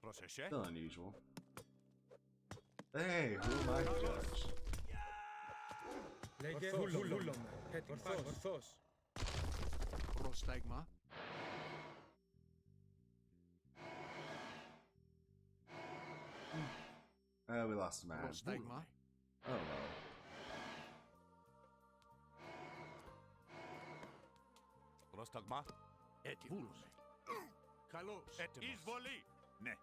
Πρόσεχε. Still unusual. Hey, who am I to judge? Λέγε βούλομαι. Ορθός. Πρόσταγμα. We lost a man. Πρόσταγμα. Oh well. Πρόσταγμα. Έτοιμος. Βούλομαι. Καλώς. Έτοιμος. Εισβολή. Ναι.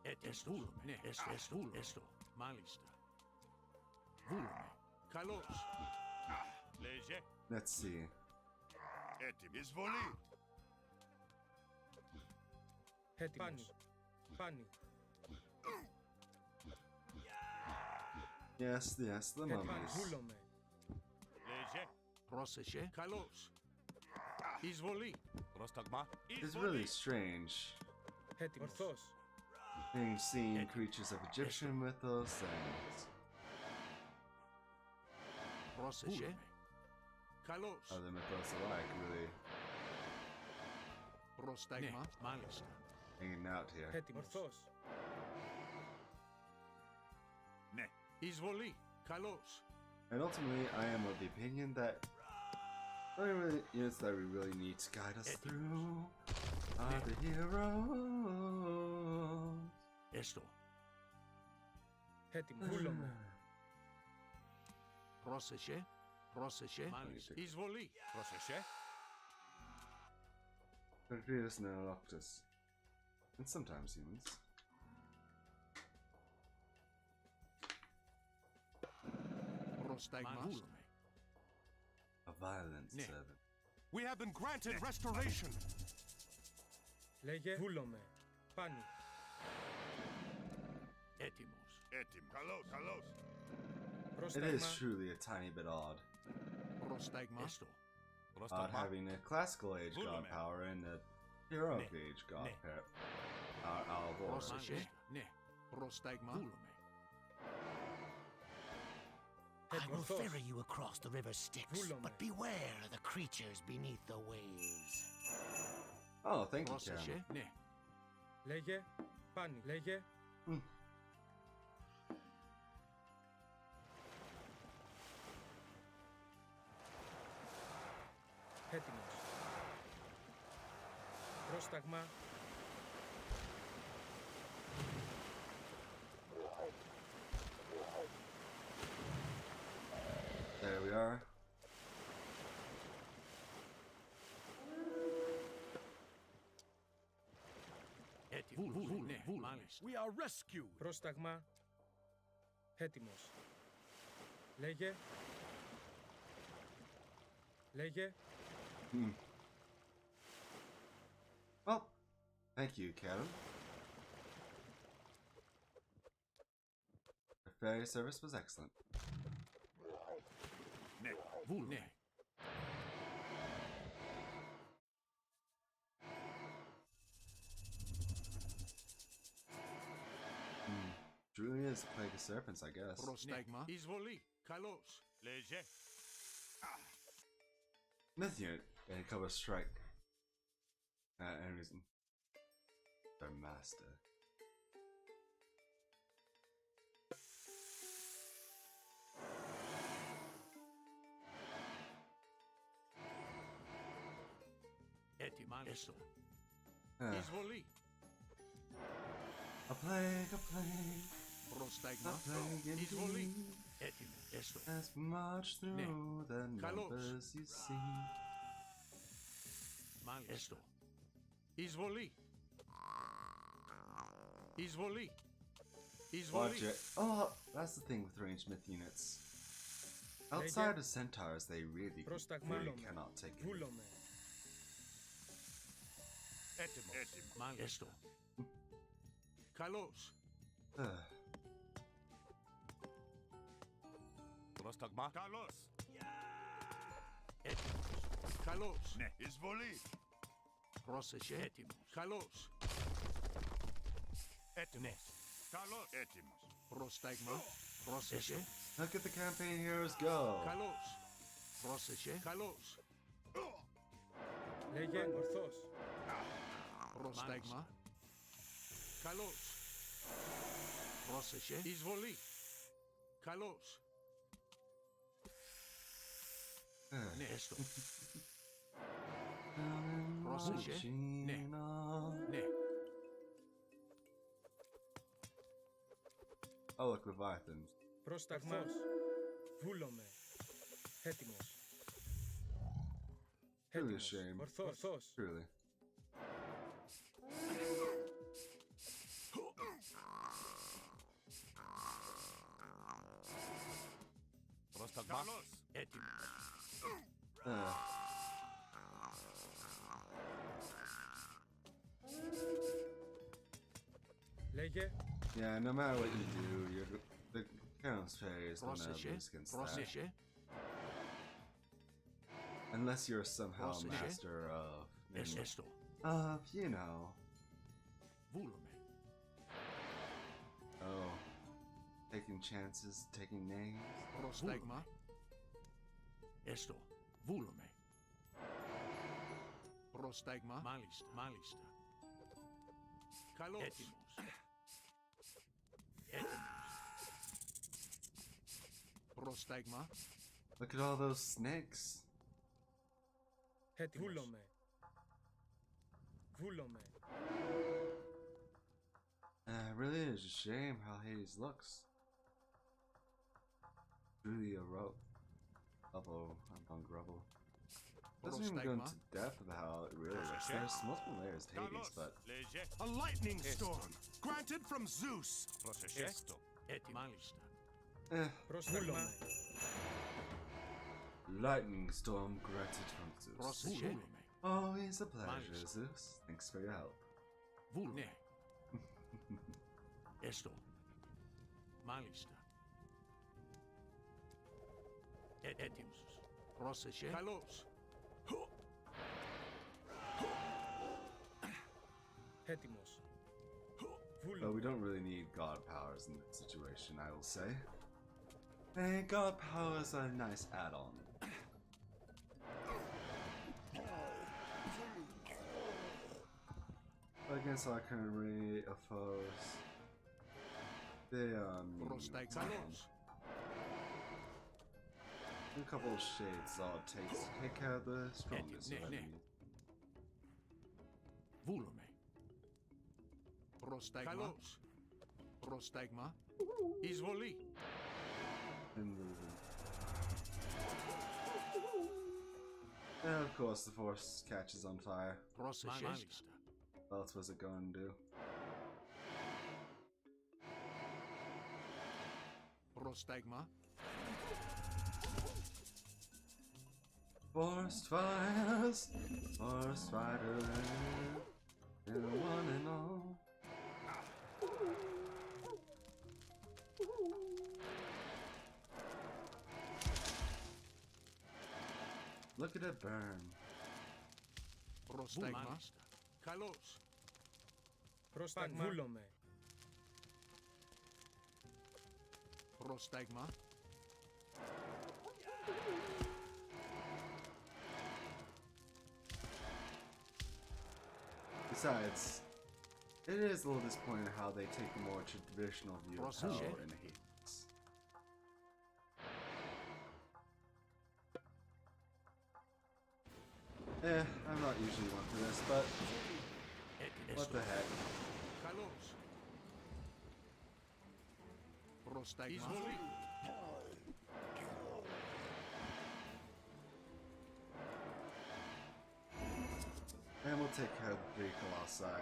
Έτοιμος. Βούλομαι. Ναι, έστω. Μάλιστα. Βούλομαι. Καλώς. Λέζε. Let's see. Έτοιμη. Εισβολή. Έτοιμος. Πάνι. Yes, the mummies. Βούλομαι. Λέζε. Πρόσεχε. Καλώς. Εισβολή. Πρόσταγμα. It's really strange Ορθός. being seen creatures of Egyptian mythos and Πρόσεχε. Καλώς. other mythos alike really Πρόσταγμα. Μάλιστα. hanging out here. Ορθός. Ναι. Εισβολή. Καλώς. And ultimately, I am of the opinion that the only really units that we really need to guide us through are the heroes. Έστω. Έτοιμος. Βούλομαι. Πρόσεχε. Πρόσεχε. Μάλιστα. Εισβολή. Πρόσεχε. Perfidious and Noctis. And sometimes humans. Πρόσταγμα. Βούλομαι. A violent Ναι. servant. We have been granted restoration. Λέγε βούλομαι. Πάνι. Έτοιμος. Έτοιμο. Καλώς. It Πρόσταγμα. is truly a tiny bit odd. Πρόσταγμα. Έστω. about having a classical age god power and a heroic age god power. Πρόσεχε. Ναι. Πρόσταγμα. Βούλομαι. I will ferry you across the river Styx, but beware the creatures beneath the waves. Oh, thank you, Πρόσεχε. Cam. Ναι. Λέγε. Πάνι. Λέγε. Έτοιμος. Πρόσταγμα. There we are. Έτοιμος. Ναι. Μάλιστα. We are rescued. Πρόσταγμα. Έτοιμος. Λέγε. Λέγε. Well, thank you, Captain. Your ferry service was excellent. Ναι. Ναι. Truly is a plague of serpents, I guess. Πρόσταγμα. Εισβολή. Καλώς. Λέγε. Myth unit and cover strike. Enemies. Their master. Έτοιμα. Έστω. Εισβολή. A plague, a plague. Πρόσταγμα. A plague Εισβολή. indeed. Έτοιμο. Έστω. As we march through the Καλώς. numbers you see. Μάλιστα. Έστω. Εισβολή. Εισβολή. Εισβολή. Watch it. Oh, that's the thing with ranged myth units. Outside of centaurs, they really cannot take it. Βούλομαι. Έτοιμο. Μάλιστα. Έστω. Καλώς. Πρόσταγμα. Καλώς. Έτοιμος. Καλώς. Ναι. Εισβολή. Πρόσεχε. Έτοιμος. Καλώς. Έτοιμος. Καλώς. Έτοιμος. Πρόσταγμα. Πρόσεχε. Look at the campaign heroes go. Καλώς. Πρόσεχε. Καλώς. Λέγε. Ορθώς. Πρόσταγμα. Καλώς. Πρόσεχε. Εισβολή. Καλώς. Ναι, έστω. Πρόσεχε. Ναι. Ναι. Oh, look, Leviathans. Πρόσταγμος. Βούλομαι. Έτοιμος. Truly a shame. Ορθώς. Truly. Πρόσταγμα. Καλώς. Έτοιμο. Λέγε. Yeah, no matter what you do, the Chaos Fairy is gonna Πρόσεχε. lose against that. Πρόσεχε. Unless you're somehow a Πρόσεχε. master of, Έστω. you know, Βούλομαι. oh, taking chances, taking names. Πρόσταγμα. Έστω. Βούλομαι. Πρόσταγμα. Μάλιστα. Μάλιστα. Καλώς. Έτοιμος. Έτοιμος. Πρόσταγμα. Look at all those snakes. Έτοιμος. Βούλομαι. Vúlome. It really is a shame how Hades looks. Truly a rubble. Doesn't even go into depth of how it really looks. There's multiple layers to Hades, but a lightning storm granted from Zeus. Esto. Πρόσταγμα. Lightning storm granted from Zeus. Always a pleasure, Zeus. Thanks for your help. Βούλουμε. Έστω. Μάλιστα. Έτοιμος. Πρόσεχε. Καλώς. Έτοιμος. But we don't really need god powers in this situation, I will say. And god powers are a nice add-on. Against our current rate of foes, they a couple of shades all it takes to take care of the strongest of enemies. Βούλομαι. Προστάγμα. Προστάγμα. Εισβολή. And of course the force catches on fire. Πρόσεχε. What else was it going to do? Προστάγμα. Forest fires, forest fighters, and one and all. Look at it burn. Προστάγμα. Καλώς. Πρόσταγμα. Βούλομαι. Προστάγμα. Besides, it is a little disappointing how they take a more traditional view of hell in Hades. I'm not usually one for this, but what the heck. Καλώς. Προστάγμα. Εισβολή. And we'll take care of the three colossi.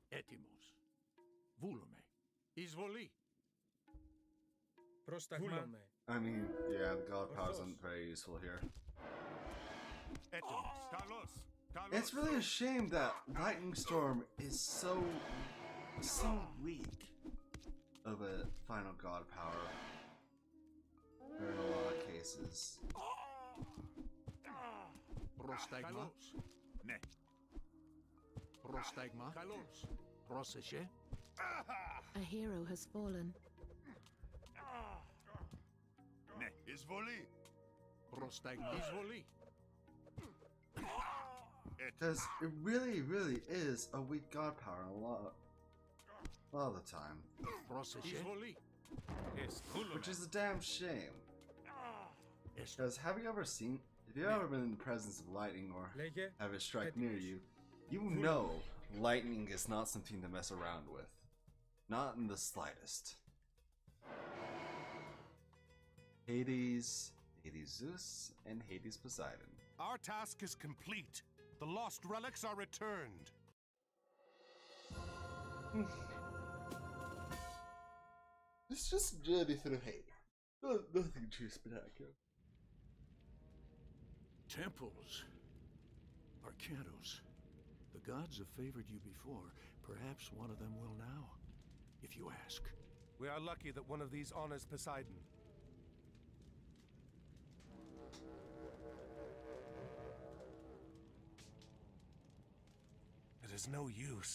Έτοιμος. Βούλομαι. Εισβολή. Πρόσταγμα. Βούλομαι. I mean, yeah, the god powers aren't very useful here. Έτοιμος. Καλώς. It's really a shame that Lightning Storm is so weak of a final god power in a lot of cases. Προστάγμα. Ναι. Προστάγμα. Καλώς. Πρόσεχε. A hero has fallen. Ναι, εισβολή. Προστάγμα. Εισβολή. Because it really is a weak god power a lot of the time. Πρόσεχε. Εισβολή. Which is a damn shame. Because have you ever been in the presence of lightning or have it strike near you, you know lightning is not something to mess around with. Not in the slightest. Hades, Hades Zeus, and Hades Poseidon. Our task is complete. The lost relics are returned. It's just a journey through hate. Nothing too spectacular. Temples. Arcantos. The gods have favored you before. Perhaps one of them will now, if you ask. We are lucky that one of these honors Poseidon. It is no use.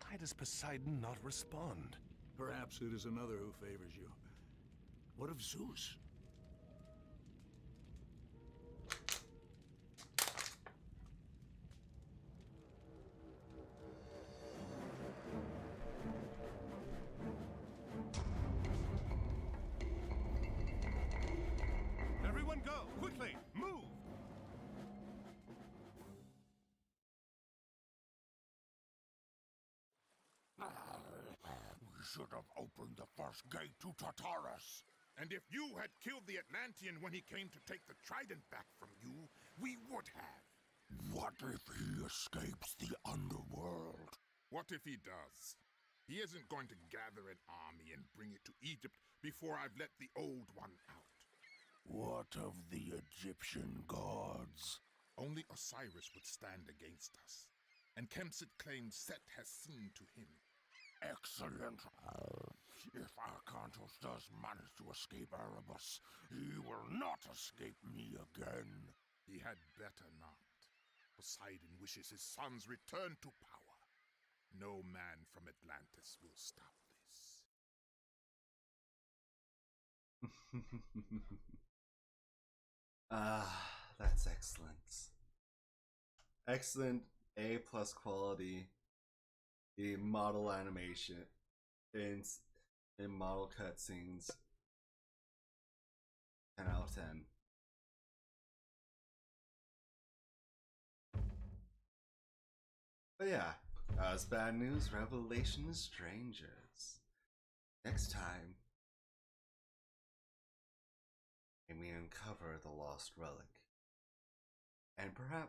Why does Poseidon not respond? Perhaps it is another who favors you. What of Zeus? Everyone go! Quickly! Move! We should have opened the first gate to Tartarus. And if you had killed the Atlantean when he came to take the trident back from you, we would have. What if he escapes the underworld? What if he does? He isn't going to gather an army and bring it to Egypt before I've let the old one out. What of the Egyptian gods? Only Osiris would stand against us. And Kemsit claims Set has seen to him. Excellent. If Arcantos does manage to escape Erebus, he will not escape me again. He had better not. Poseidon wishes his sons return to power. No man from Atlantis will stop this. That's excellent. Excellent A+ quality in model animation, in model cutscenes. 10 out of 10. But yeah, as bad news, Revelation of Strangers. Next time, and we uncover the lost relic, and perhaps